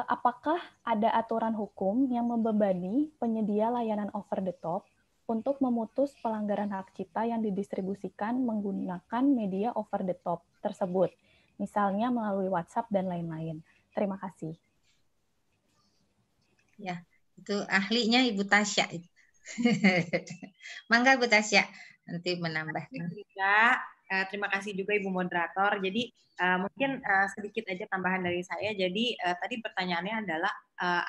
apakah ada aturan hukum yang membebani penyedia layanan over the top untuk memutus pelanggaran hak cipta yang didistribusikan menggunakan media over the top tersebut, misalnya melalui WhatsApp dan lain-lain? Terima kasih. Ya, itu ahlinya Ibu Tasya. Mangga Bu Tasya nanti menambahkan. Terima kasih juga Ibu Moderator. Jadi mungkin sedikit aja tambahan dari saya. Jadi tadi pertanyaannya adalah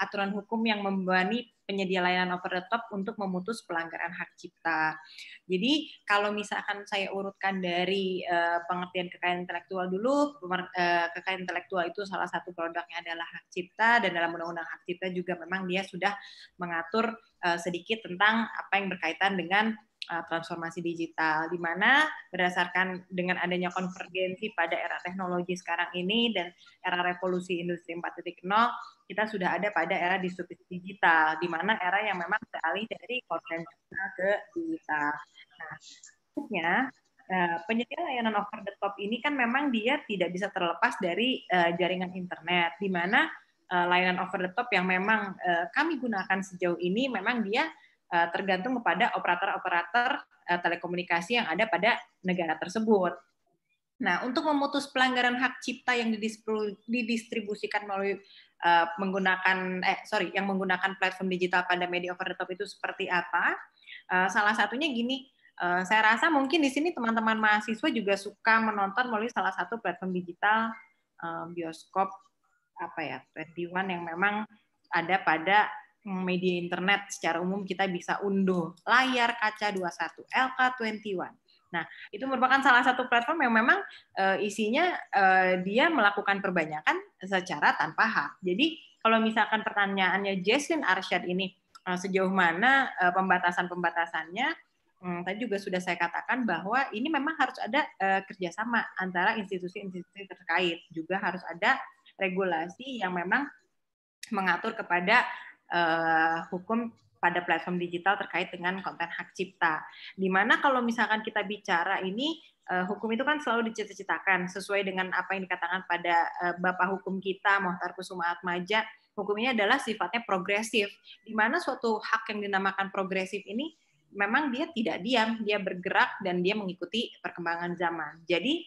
aturan hukum yang membebani penyedia layanan over the top untuk memutus pelanggaran hak cipta. Jadi kalau misalkan saya urutkan dari pengertian kekayaan intelektual dulu, kekayaan intelektual itu salah satu produknya adalah hak cipta, dan dalam Undang-Undang Hak Cipta juga memang dia sudah mengatur sedikit tentang apa yang berkaitan dengan transformasi digital, di mana berdasarkan dengan adanya konvergensi pada era teknologi sekarang ini dan era revolusi industri 4.0, kita sudah ada pada era disrupsi digital, di mana era yang memang beralih dari konvensional ke digital. Nah, selanjutnya, penyedia layanan over the top ini kan memang dia tidak bisa terlepas dari jaringan internet, di mana layanan over the top yang memang kami gunakan sejauh ini memang dia tergantung kepada operator-operator telekomunikasi yang ada pada negara tersebut. Nah, untuk memutus pelanggaran hak cipta yang didistribusikan melalui yang menggunakan platform digital pada media over the top itu seperti apa? Salah satunya gini, saya rasa mungkin di sini teman-teman mahasiswa juga suka menonton melalui salah satu platform digital bioskop 21 yang memang ada pada media internet. Secara umum kita bisa unduh layar kaca 21 LK21. Nah, itu merupakan salah satu platform yang memang isinya dia melakukan perbanyakan secara tanpa hak. Jadi kalau misalkan pertanyaannya Jesslyn Arsyad ini sejauh mana pembatasan-pembatasannya, tadi juga sudah saya katakan bahwa ini memang harus ada kerjasama antara institusi-institusi terkait. Juga harus ada regulasi yang memang mengatur kepada hukum pada platform digital terkait dengan konten hak cipta. Dimana kalau misalkan kita bicara ini, hukum itu kan selalu dicita-citakan sesuai dengan apa yang dikatakan pada Bapak Hukum kita, Mohtar Kusuma Atmaja, hukum ini adalah sifatnya progresif, di mana suatu hak yang dinamakan progresif ini memang dia tidak diam, dia bergerak dan dia mengikuti perkembangan zaman. Jadi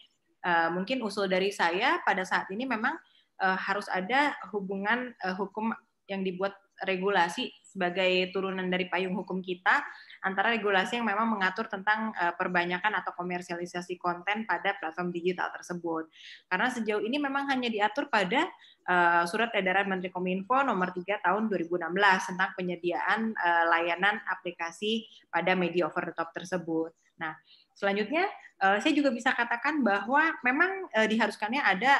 mungkin usul dari saya pada saat ini memang harus ada hubungan hukum yang dibuat regulasi sebagai turunan dari payung hukum kita antara regulasi yang memang mengatur tentang perbanyakan atau komersialisasi konten pada platform digital tersebut. Karena sejauh ini memang hanya diatur pada Surat Edaran Menteri Kominfo nomor 3 tahun 2016 tentang penyediaan layanan aplikasi pada media over the top tersebut. Nah, selanjutnya saya juga bisa katakan bahwa memang diharuskannya ada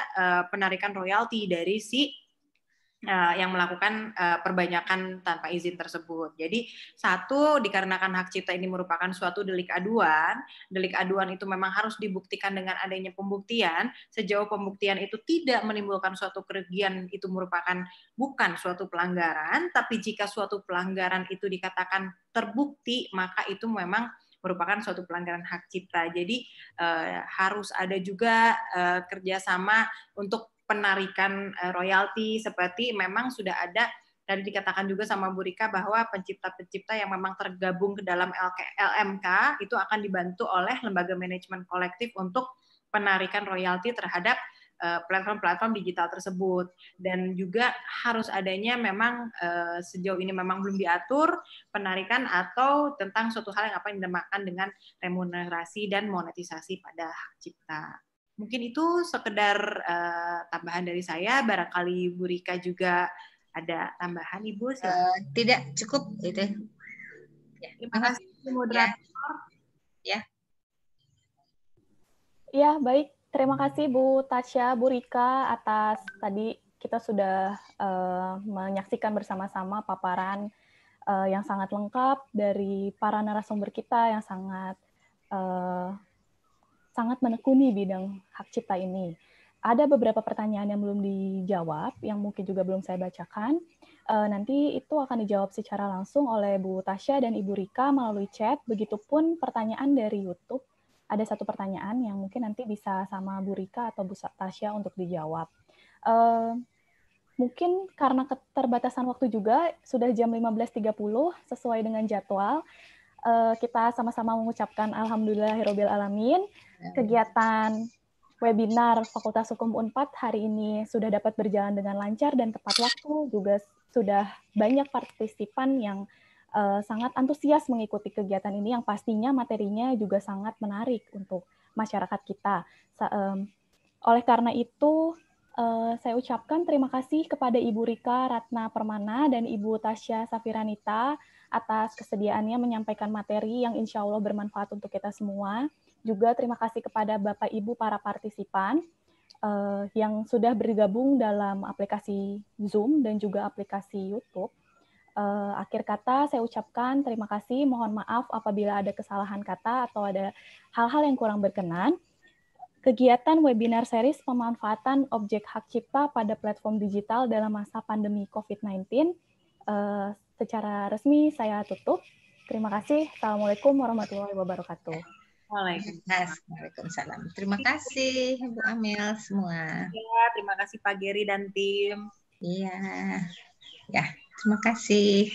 penarikan royalti dari si yang melakukan perbanyakan tanpa izin tersebut. Jadi satu, dikarenakan hak cipta ini merupakan suatu delik aduan itu memang harus dibuktikan dengan adanya pembuktian. Sejauh pembuktian itu tidak menimbulkan suatu kerugian, itu merupakan bukan suatu pelanggaran, tapi jika suatu pelanggaran itu dikatakan terbukti, maka itu memang merupakan suatu pelanggaran hak cipta. Jadi harus ada juga kerjasama untuk penarikan royalti, seperti memang sudah ada tadi dikatakan juga sama Bu Rika bahwa pencipta-pencipta yang memang tergabung ke dalam LMK itu akan dibantu oleh lembaga manajemen kolektif untuk penarikan royalti terhadap platform-platform digital tersebut. Dan juga harus adanya memang sejauh ini memang belum diatur penarikan atau tentang suatu hal yang apa yang dinamakan dengan remunerasi dan monetisasi pada hak cipta. Mungkin itu sekedar tambahan dari saya. Barangkali Bu Rika juga ada tambahan, Ibu. Tidak, cukup itu. Ya, terima kasih, moderator. Ya, baik. Terima kasih Bu Tasya, Bu Rika atas tadi kita sudah menyaksikan bersama-sama paparan yang sangat lengkap dari para narasumber kita yang sangat menekuni bidang hak cipta ini. Ada beberapa pertanyaan yang belum dijawab, yang mungkin juga belum saya bacakan. Nanti itu akan dijawab secara langsung oleh Bu Tasya dan Ibu Rika melalui chat. Begitupun pertanyaan dari YouTube. Ada satu pertanyaan yang mungkin nanti bisa sama Bu Rika atau Bu Tasya untuk dijawab. Mungkin karena keterbatasan waktu juga, sudah jam 15.30 sesuai dengan jadwal. Kita sama-sama mengucapkan alhamdulillahirabbil alamin. Kegiatan webinar Fakultas Hukum Unpad hari ini sudah dapat berjalan dengan lancar dan tepat waktu. Juga sudah banyak partisipan yang sangat antusias mengikuti kegiatan ini, yang pastinya materinya juga sangat menarik untuk masyarakat kita. Oleh karena itu, saya ucapkan terima kasih kepada Ibu Rika Ratna Permana dan Ibu Tasya Safiranita atas kesediaannya menyampaikan materi yang insya Allah bermanfaat untuk kita semua. Juga terima kasih kepada Bapak Ibu para partisipan yang sudah bergabung dalam aplikasi Zoom dan juga aplikasi YouTube. Akhir kata saya ucapkan terima kasih, mohon maaf apabila ada kesalahan kata atau ada hal-hal yang kurang berkenan. Kegiatan webinar series pemanfaatan objek hak cipta pada platform digital dalam masa pandemi COVID-19 secara resmi saya tutup. Terima kasih. Assalamualaikum warahmatullahi wabarakatuh. Waalaikumsalam. Terima kasih Bu Amel semua. Ya, terima kasih Pak Geri dan tim. Iya. Ya, terima kasih.